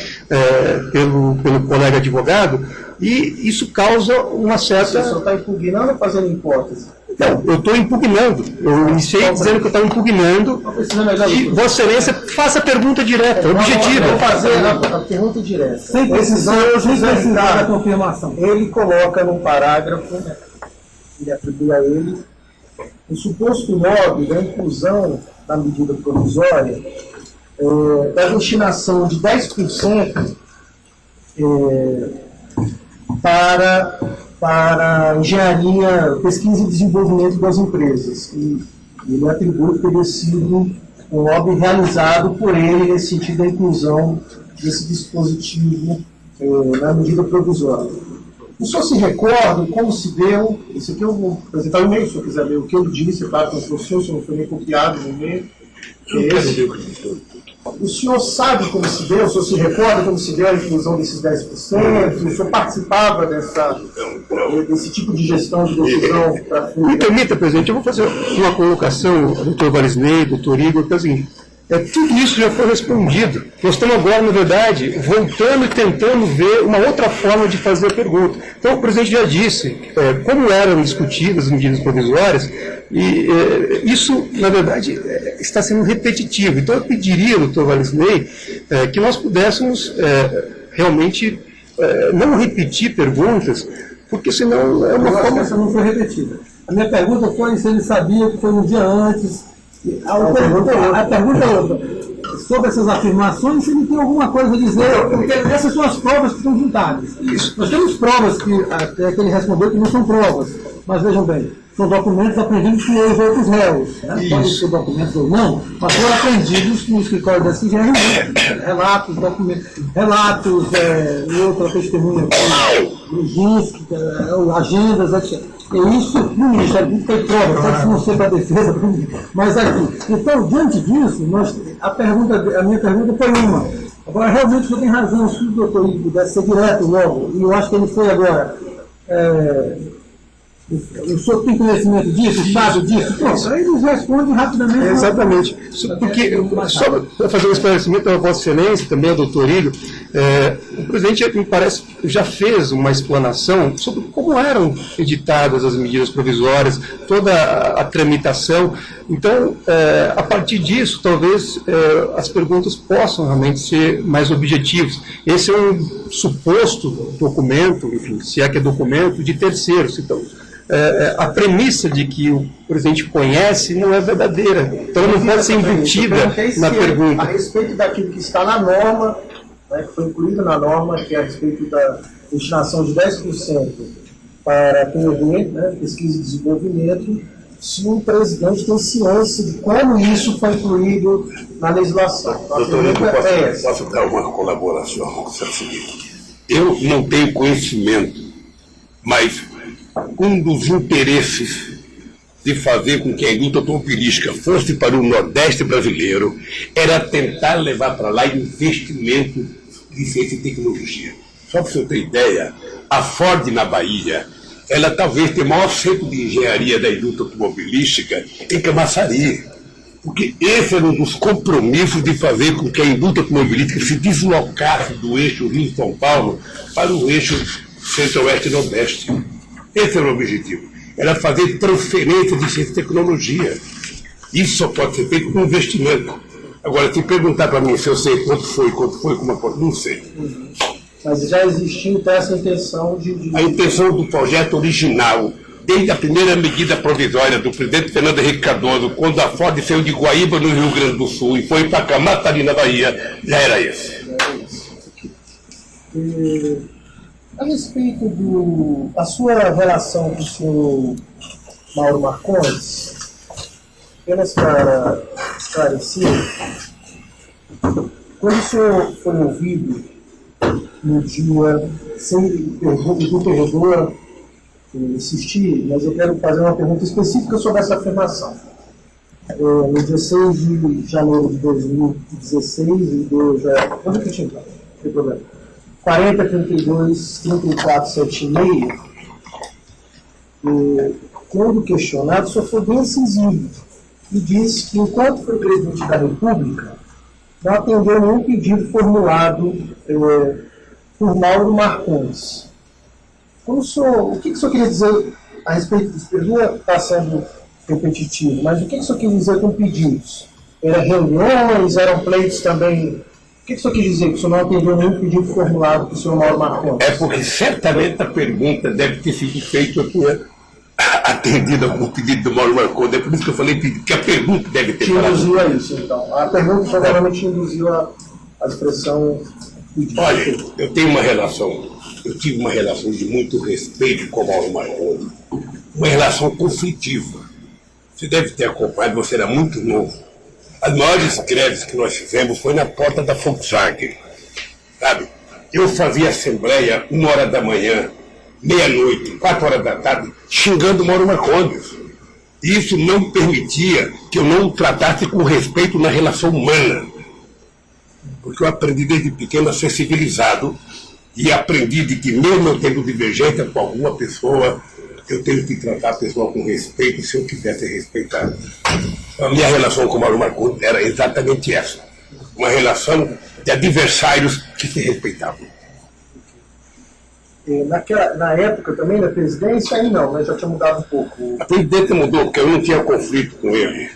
pelo colega advogado, e isso causa uma certa... O senhor está impugnando ou fazendo hipótese? Não, eu estou impugnando. Eu iniciei dizendo que eu estava impugnando, e Vossa Excelência faça a pergunta direta, objetiva. Vou fazer a pergunta direta. Sem precisar da confirmação. Ele coloca num parágrafo, ele atribui a ele, o suposto modo da inclusão na medida provisória, da destinação de 10% para engenharia, pesquisa e desenvolvimento das empresas. E ele atribui que teria sido um lobby realizado por ele nesse sentido da inclusão desse dispositivo na medida provisória. O senhor se recorda como se deu? Isso aqui eu vou apresentar o e-mail, se o senhor quiser ver o que eu disse, para com o senhor não foi nem copiado no e-mail. O senhor sabe como se deu? O senhor se recorda como se deu a inclusão desses 10%? O senhor participava desse tipo de gestão de decisão? Me permita, presidente, eu vou fazer uma colocação, doutor Valisney, doutor Igor, que é o seguinte, tudo isso já foi respondido. Nós estamos agora, na verdade, voltando e tentando ver uma outra forma de fazer a pergunta. Então, o presidente já disse como eram discutidas as medidas provisórias, e isso, na verdade, está sendo repetitivo. Então, eu pediria, doutor Valisney, que nós pudéssemos realmente não repetir perguntas, porque senão é uma forma... Essa não foi repetida. A minha pergunta foi se ele sabia que foi um dia antes. A pergunta é outra. Sobre essas afirmações, se ele tem alguma coisa a dizer, porque essas são as provas que estão juntadas. Nós temos provas que ele respondeu que não são provas, mas vejam bem, são documentos apreendidos com os outros réus. Né? Podem ser documentos ou não, mas foram apreendidos no escritório da SGR, relatos, documentos, relatos, e outra testemunha, Brudinski, agendas, etc. E isso, no Ministério Público tem prova, pode não ser para a defesa, mas aqui. Então, diante disso, a minha pergunta foi uma. Agora, realmente, o senhor tem razão, se o doutor Igor pudesse ser direto logo, e eu acho que ele foi agora. O senhor tem conhecimento disso, sabe disso? Pronto, aí nos responde rapidamente. Exatamente. Porque, só para fazer um esclarecimento à Vossa Excelência, também ao doutor Igor, o presidente, me parece, já fez uma explanação sobre como eram editadas as medidas provisórias, toda a tramitação. Então, a partir disso, talvez as perguntas possam realmente ser mais objetivas. Esse é um suposto documento, enfim, se é que é documento, de terceiros. Então, a premissa de que o presidente conhece não é verdadeira. Então, não pode ser embutida na pergunta. A respeito daquilo que está na norma, né, que foi incluído na norma, que é a respeito da destinação de 10% para PED, né, pesquisa e desenvolvimento, se o presidente tem ciência de como isso foi incluído na legislação. Doutor, posso dar uma colaboração? É o seguinte, eu não tenho conhecimento, mas um dos interesses de fazer com que a indústria automobilística fosse para o Nordeste brasileiro era tentar levar para lá investimento de ciência e tecnologia. Só para você ter ideia, a Ford na Bahia, ela talvez tenha o maior centro de engenharia da indústria automobilística em Camaçari. Porque esse era um dos compromissos de fazer com que a indústria automobilística se deslocasse do eixo Rio-São Paulo para o eixo Centro-Oeste e Nordeste. Esse era o objetivo. Era fazer transferência de ciência e tecnologia. Isso só pode ser feito com investimento. Agora, se perguntar para mim se eu sei quanto foi, como eu posso, não sei. Mas já existiu então essa intenção de... A intenção do projeto original, desde a primeira medida provisória do presidente Fernando Henrique Cardoso, quando a Ford saiu de Guaíba, no Rio Grande do Sul, e foi para Camaçari, na Bahia, já era esse. A respeito da sua relação com o senhor Mauro Marcondes, apenas para esclarecer, quando o senhor foi ouvido no dia, sem interrogador, insistir, mas eu quero fazer uma pergunta específica sobre essa afirmação. No dia 6 de janeiro de 2016, e vou repetir, não tem problema. 40, 32, 34, 76, quando questionado, só foi bem incisivo e disse que, enquanto foi presidente da República, não atendeu nenhum pedido formulado por Mauro Marcondes. O que o senhor queria dizer a respeito disso? Perdoa está sendo repetitivo, mas o que o senhor queria dizer com pedidos? Eram reuniões, eram pleitos também? O que o senhor quis dizer que o senhor não atendeu nenhum pedido formulado pelo senhor Mauro Marcondes? É porque certamente a pergunta deve ter sido feita aqui atendida com o pedido do Mauro Marcondes. É por isso que eu falei que a pergunta deve ter falado. Induziu a isso, então. A pergunta provavelmente induziu a expressão. Olha, eu tive uma relação de muito respeito com o Mauro Marcondes, uma relação conflitiva. Você deve ter acompanhado, você era muito novo. As maiores greves que nós fizemos foi na porta da Volkswagen, sabe? Eu fazia assembleia 1h da manhã, meia-noite, 4h da tarde, xingando o Mauro Marcondes. E isso não permitia que eu não o tratasse com respeito na relação humana. Porque eu aprendi desde pequeno a ser civilizado e aprendi de que mesmo eu tendo divergência com alguma pessoa, eu tenho que tratar a pessoa com respeito se eu quiser ser respeitado. A minha relação com o Mauro Marcondes era exatamente essa. Uma relação de adversários que se respeitavam. Na época também, na presidência, aí não, né? Já tinha mudado um pouco. A presidência mudou, porque eu não tinha conflito com ele.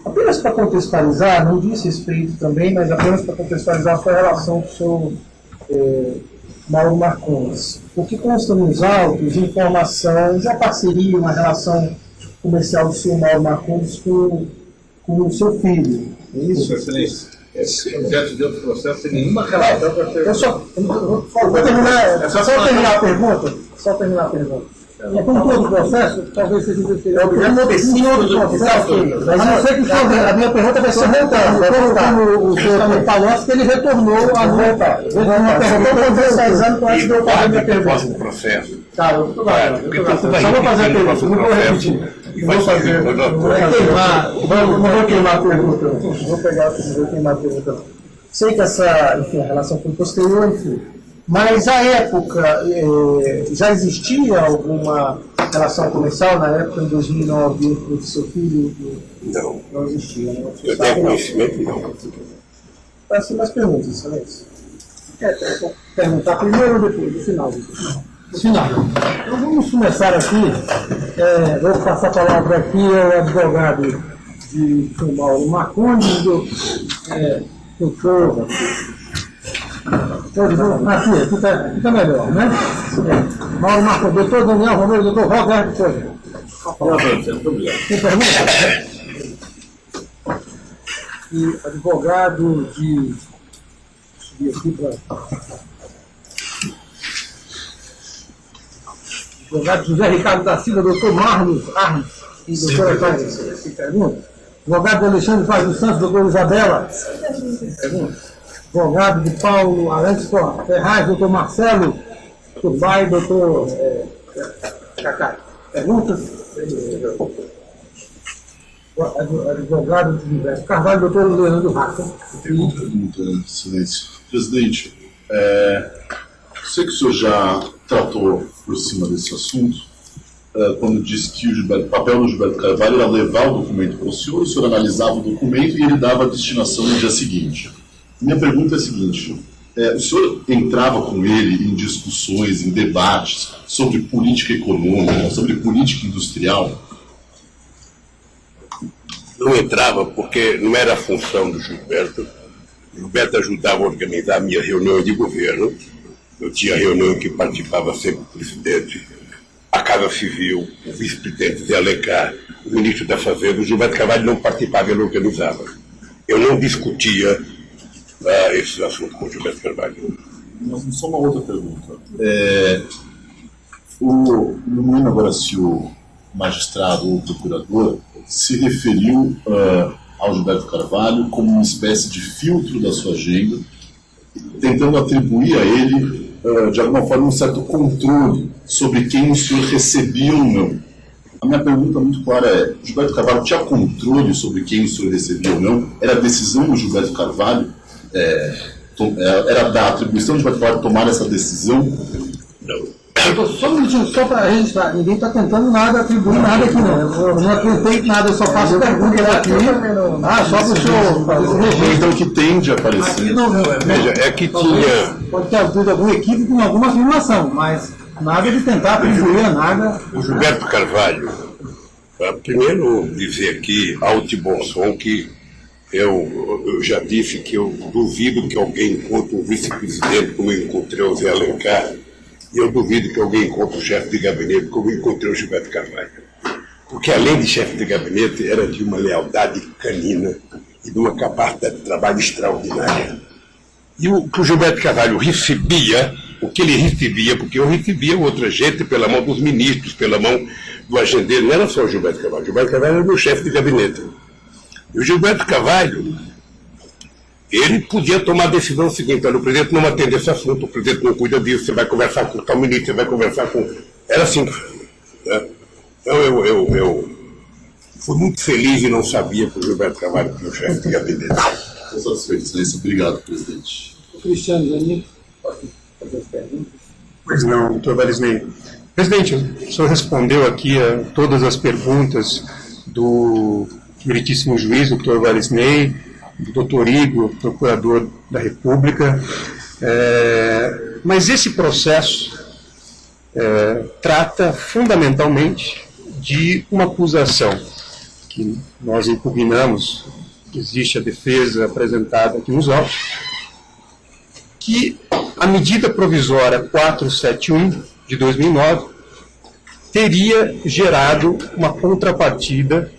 Apenas para contextualizar, não disse respeito também, mas apenas para contextualizar foi a relação com o senhor Mauro Marcondes. O que consta nos autos, informação, já parceria, uma relação comercial do senhor Mauro Marcondes com o seu filho. É isso? Excelência. Esse objeto de outro processo tem nenhuma relação com a vou terminar. Só terminar a pergunta. Só terminar a pergunta. Com todo o processo, talvez seja o objeto específico do processo. Mas eu sei que a minha pergunta vai ser voltada. Como o senhor falou, que ele retornou a voltar. Estou contextualizando para antes de eu fazer a minha pergunta. Processo. Tá, eu estou só vou fazer a pergunta, não vou repetir. Não vou queimar a pergunta. Vou queimar a pergunta. Sei que essa relação foi posterior, enfim. Mas, à época, já existia alguma relação comercial na época, em 2009, entre o seu filho? Não. Não existia, né? Eu tenho conhecimento, não. Peço mais perguntas, excelência. Vou perguntar primeiro ou depois, no final? No final. Então, vamos começar aqui. Vou passar a palavra aqui ao advogado de Mauro Marcondes, doutor... Aqui fica melhor, né? Mauro Marcondes, doutor Daniel Romero, doutor Roberto Souza. Tem pergunta? E advogado de... Subir aqui para... Advogado José Ricardo da Silva, doutor Marlos Arnes e doutora Cláudia. Tem pergunta? Advogado de Alexandre Vaz dos Santos, doutor Isabela. Pergunta? Advogado de Paulo Alex Ferraz, doutor Marcelo Turbay, doutor Cacá. Perguntas? Advogado de Universo Carvalho, doutor Leandro Raça. Tem uma pergunta, excelência. Presidente, sei que o senhor já tratou por cima desse assunto, quando disse que o papel do Gilberto Carvalho era levar o documento para o senhor analisava o documento e ele dava a destinação no dia seguinte. Minha pergunta é a seguinte: o senhor entrava com ele em discussões, em debates sobre política econômica, sobre política industrial? Não entrava porque não era a função do Gilberto. O Gilberto ajudava a organizar a minha reunião de governo. Eu tinha reunião em que participava sempre o presidente, a Casa Civil, o vice-presidente Zé Alencar, o ministro da Fazenda. O Gilberto Carvalho não participava, ele organizava. Eu não discutia esse assunto com o Gilberto Carvalho. Só uma outra pergunta. Não me lembro agora se o magistrado ou o procurador se referiu ao Gilberto Carvalho como uma espécie de filtro da sua agenda, tentando atribuir a ele, de alguma forma, um certo controle sobre quem o senhor recebia ou não. A minha pergunta muito clara é: Gilberto Carvalho tinha controle sobre quem o senhor recebia ou não? Era a decisão do Gilberto Carvalho? Era da atribuição de Gilberto Carvalho tomar essa decisão? Não. Só um minutinho, só para registrar, ninguém está tentando nada, atribuir nada aqui, não. Eu não acreditei nada, eu só faço perguntas aqui. Só para o senhor. Então que tende a aparecer. Veja, é que tinha. Pode ter havido algum equívoco com alguma afirmação, mas nada de tentar atribuir a nada. O Gilberto Carvalho, primeiro dizer aqui, alto e bom som, que eu já disse que eu duvido que alguém encontre um vice-presidente como eu encontrei o Zé Alencar, E eu duvido que alguém encontre o chefe de gabinete como eu encontrei o Gilberto Carvalho. Porque, além de chefe de gabinete, era de uma lealdade canina e de uma capacidade de trabalho extraordinária. E o que o Gilberto Carvalho recebia, o que ele recebia, porque eu recebia outra gente pela mão dos ministros, pela mão do agendeiro, não era só o Gilberto Carvalho. O Gilberto Carvalho era o meu chefe de gabinete. E o Gilberto Carvalho, ele podia tomar a decisão seguinte: olha, o presidente não atende esse assunto, o presidente não cuida disso, você vai conversar com o tal ministro, você vai conversar com... Era assim, né? Então eu fui muito feliz e não sabia que o Gilberto Carvalho tinha o chefe de gabinete. Estou satisfeito, Excelência. Obrigado, presidente. O Cristiano Zanin, pode fazer as perguntas? Pois não, doutor Valisney. Presidente, o senhor respondeu aqui a todas as perguntas do meritíssimo juiz, doutor Valisney, do doutor Igor, procurador da República, mas esse processo trata fundamentalmente de uma acusação que nós impugnamos, existe a defesa apresentada aqui nos autos, que a medida provisória 471 de 2009 teria gerado uma contrapartida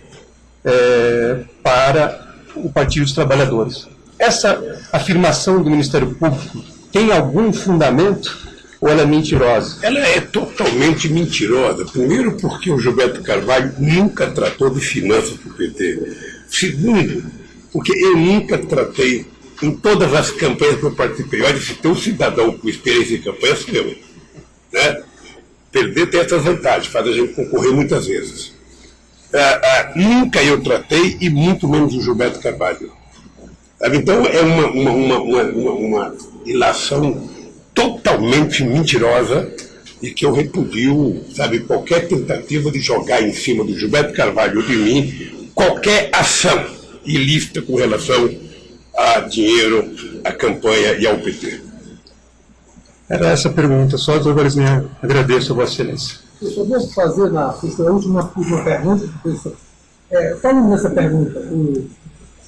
para o Partido dos Trabalhadores. Essa afirmação do Ministério Público tem algum fundamento ou ela é mentirosa? Ela é totalmente mentirosa. Primeiro, porque o Gilberto Carvalho nunca tratou de finanças do PT. Segundo, porque eu nunca tratei, em todas as campanhas que eu participei, olha, se tem um cidadão com experiência em campanha, sou eu. Né? Perder tem essa vantagem, faz a gente concorrer muitas vezes. Nunca eu tratei, e muito menos o Gilberto Carvalho. Então é uma ilação totalmente mentirosa e que eu repudio, sabe, qualquer tentativa de jogar em cima do Gilberto Carvalho ou de mim qualquer ação ilícita com relação a dinheiro, à campanha e ao PT. Era essa a pergunta, só, doutor Valisney, agradeço a Vossa Excelência. Eu só vou fazer a última pergunta, falando nessa pergunta,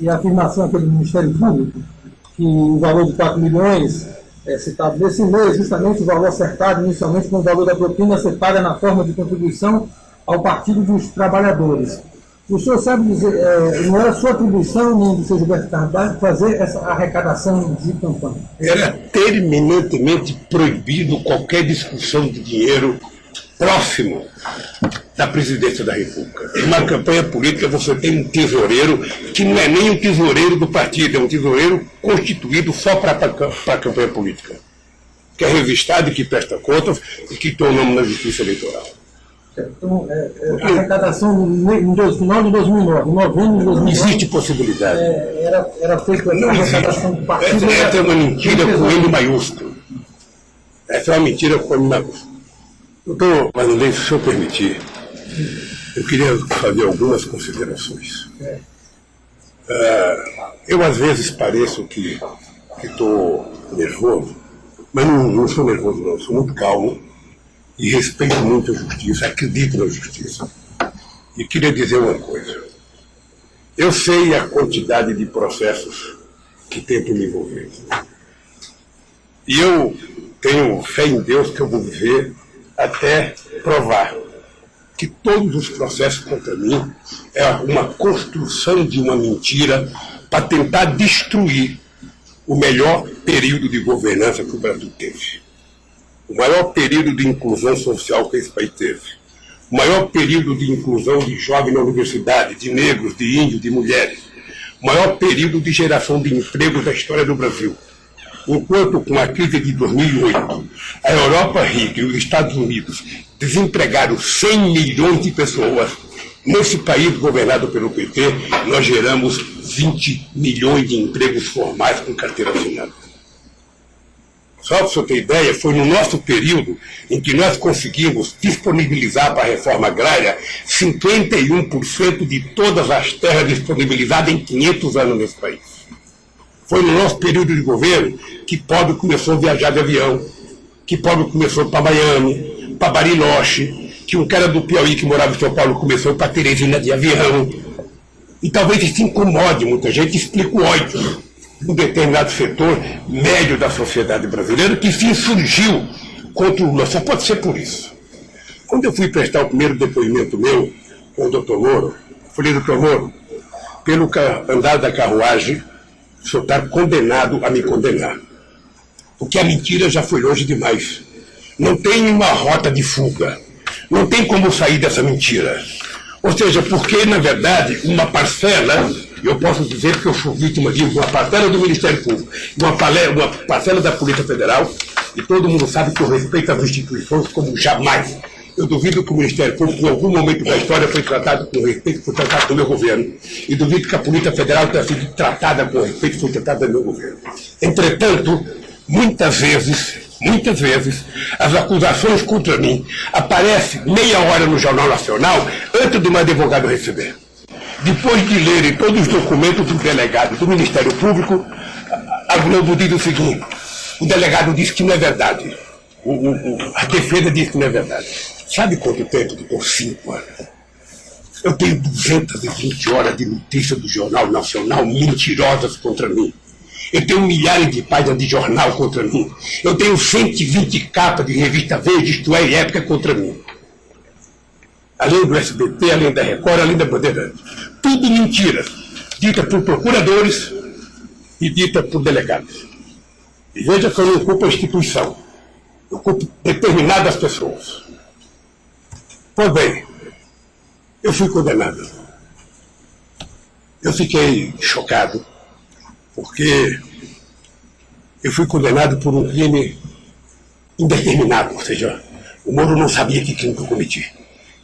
e a afirmação aqui do Ministério Público, que o valor de 4 milhões citado nesse mês, justamente o valor acertado inicialmente com o valor da propina ser paga na forma de contribuição ao Partido dos Trabalhadores. O senhor sabe dizer, não era sua atribuição, nem do seu Gilberto Carvalho, fazer essa arrecadação de campanha? Era terminantemente proibido qualquer discussão de dinheiro próximo da presidência da República. Em uma campanha política você tem um tesoureiro que não é nem um tesoureiro do partido, é um tesoureiro constituído só para a campanha política, que é revistado e que presta contas e que tem o nome na Justiça Eleitoral. Então, a arrecadação no final de 2009, em novembro de 2009... Existe possibilidade. Era feita a arrecadação do partido... Essa é uma mentira com M maiúsculo. Essa é uma mentira com M maiúsculo. Doutor Valisney, se o senhor permitir, eu queria fazer algumas considerações. Eu, às vezes, pareço que estou nervoso, mas não sou nervoso, não. Sou muito calmo e respeito muito a justiça, acredito na justiça. E queria dizer uma coisa. Eu sei a quantidade de processos que tentam me envolver. E eu tenho fé em Deus que eu vou viver até provar que todos os processos contra mim é uma construção de uma mentira para tentar destruir o melhor período de governança que o Brasil teve. O maior período de inclusão social que esse país teve. O maior período de inclusão de jovens na universidade, de negros, de índios, de mulheres. O maior período de geração de empregos da história do Brasil. Enquanto, com a crise de 2008, a Europa rica e os Estados Unidos desempregaram 100 milhões de pessoas, nesse país governado pelo PT, nós geramos 20 milhões de empregos formais com carteira assinada. Só para você ter ideia, foi no nosso período em que nós conseguimos disponibilizar para a reforma agrária 51% de todas as terras disponibilizadas em 500 anos nesse país. Foi no nosso período de governo que pobre começou a viajar de avião, que pobre começou para Miami, para Bariloche, que um cara do Piauí que morava em São Paulo começou para Teresina de avião. E talvez isso incomode muita gente, explica o ódio de um determinado setor médio da sociedade brasileira que se insurgiu contra o Lula, só pode ser por isso. Quando eu fui prestar o primeiro depoimento meu com o doutor Moro, eu falei, doutor Moro, pelo andar da carruagem, o senhor está condenado a me condenar. Porque a mentira já foi longe demais. Não tem uma rota de fuga. Não tem como sair dessa mentira. Ou seja, porque, na verdade, uma parcela, eu posso dizer que eu fui vítima de uma parcela do Ministério Público, uma parcela da Polícia Federal, e todo mundo sabe que eu respeito as instituições como jamais. Eu duvido que o Ministério Público, em algum momento da história, foi tratado com respeito, foi tratado no meu governo. E duvido que a Polícia Federal tenha sido tratada com respeito, foi tratada no meu governo. Entretanto, muitas vezes, as acusações contra mim aparecem meia hora no Jornal Nacional antes de um advogado receber. Depois de lerem todos os documentos do delegado do Ministério Público, a Globo diz o seguinte, o delegado diz que não é verdade. A defesa diz que não é verdade. Sabe quanto tempo? Por 5 anos. Eu tenho 220 horas de notícia do Jornal Nacional mentirosas contra mim. Eu tenho milhares de páginas de jornal contra mim. Eu tenho 120 capas de revista Verde, isto é, época contra mim. Além do SBT, além da Record, além da Bandeirante. Tudo mentira. Dita por procuradores e dita por delegados. E veja que eu não culpo a instituição. Eu culpo determinadas pessoas. Pois bem, eu fui condenado. Eu fiquei chocado, porque eu fui condenado por um crime indeterminado, ou seja, o Moro não sabia que crime que eu cometi.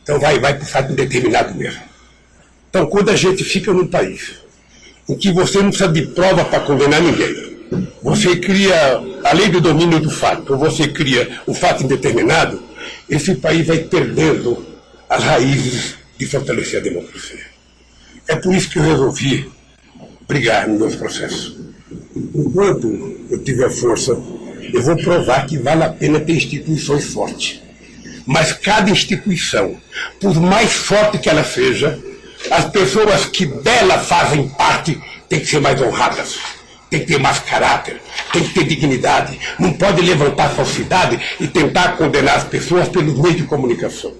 Então vai para o fato indeterminado mesmo. Então, quando a gente fica num país em que você não precisa de prova para condenar ninguém, você cria a lei do domínio do fato, ou você cria o fato indeterminado, esse país vai perdendo as raízes de fortalecer a democracia. É por isso que eu resolvi brigar nos meus processos. Enquanto eu tiver força, eu vou provar que vale a pena ter instituições fortes. Mas cada instituição, por mais forte que ela seja, as pessoas que dela fazem parte têm que ser mais honradas, têm que ter mais caráter, têm que ter dignidade. Não pode levantar falsidade e tentar condenar as pessoas pelos meios de comunicação.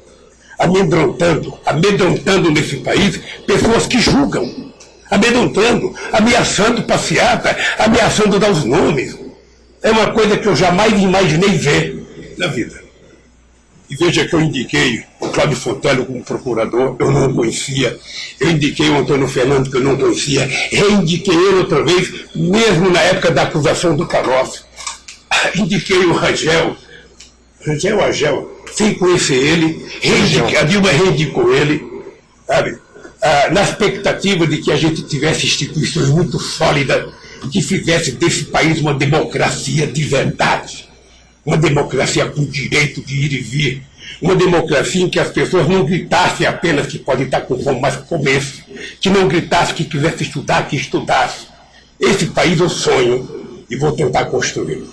Amedrontando nesse país pessoas que julgam. Amedrontando, ameaçando passeata, ameaçando dar os nomes. É uma coisa que eu jamais imaginei ver na vida. E veja que eu indiquei o Cláudio Fontana como procurador, eu não o conhecia. Eu indiquei o Antônio Fernando, que eu não conhecia. Reindiquei ele outra vez, mesmo na época da acusação do Palocci. Indiquei o Rangel, sem conhecer ele. A Dilma reindicou ele, sabe? Na expectativa de que a gente tivesse instituições muito sólidas que fizesse desse país uma democracia de verdade. Uma democracia com direito de ir e vir. Uma democracia em que as pessoas não gritassem apenas que podem estar com fome, mas que comessem. Que não gritassem que quisesse estudar, que estudasse. Esse país eu sonho e vou tentar construí-lo.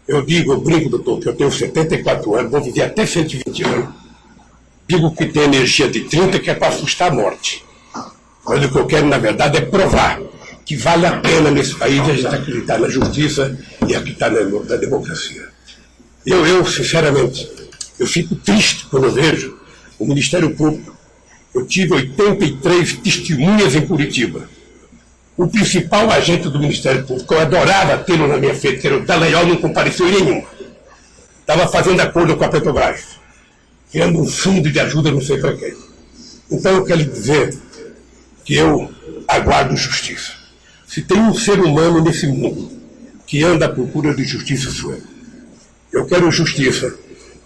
Eu brinco, doutor, que eu tenho 74 anos, vou viver até 120 anos. Digo que tem energia de 30, que é para assustar a morte. Mas o que eu quero, na verdade, é provar que vale a pena nesse país a gente acreditar na justiça e acreditar na democracia. Eu, sinceramente, eu fico triste quando eu vejo o Ministério Público. Eu tive 83 testemunhas em Curitiba. O principal agente do Ministério Público, eu adorava tê-lo na minha frente, que era o Dallagnol, não compareceu em nenhum. Estava fazendo acordo com a Petrobras, criando um fundo de ajuda não sei para quem. Então eu quero dizer que eu aguardo justiça. Se tem um ser humano nesse mundo que anda à procura de justiça, sou eu. Eu quero justiça,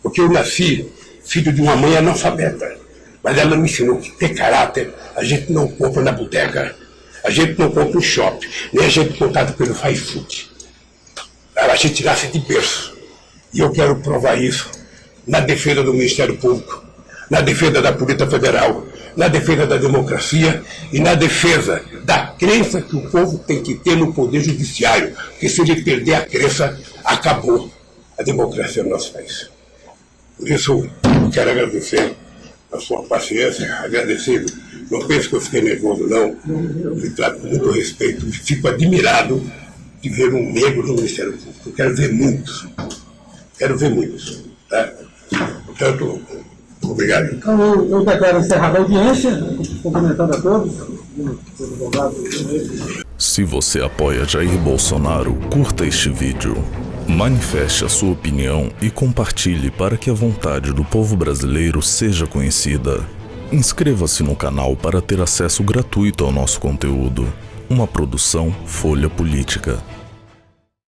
porque eu nasci filho de uma mãe analfabeta, mas ela me ensinou que ter caráter a gente não compra na bodega, a gente não compra no shopping, nem a gente comprado pelo fast food. A gente nasce de berço. E eu quero provar isso na defesa do Ministério Público, na defesa da Polícia Federal, na defesa da democracia e na defesa da crença que o povo tem que ter no Poder Judiciário, porque se ele perder a crença, acabou a democracia no nosso país. Por isso, eu quero agradecer a sua paciência, agradecer. Não penso que eu fiquei nervoso, não. Eu lhe trato com muito respeito e fico admirado de ver um negro no Ministério Público. Eu quero ver muitos. Quero ver muito. Né? Portanto, obrigado. Então, eu declaro encerrada a audiência, cumprimentando a todos. Se você apoia Jair Bolsonaro, curta este vídeo. Manifeste a sua opinião e compartilhe para que a vontade do povo brasileiro seja conhecida. Inscreva-se no canal para ter acesso gratuito ao nosso conteúdo. Uma produção Folha Política.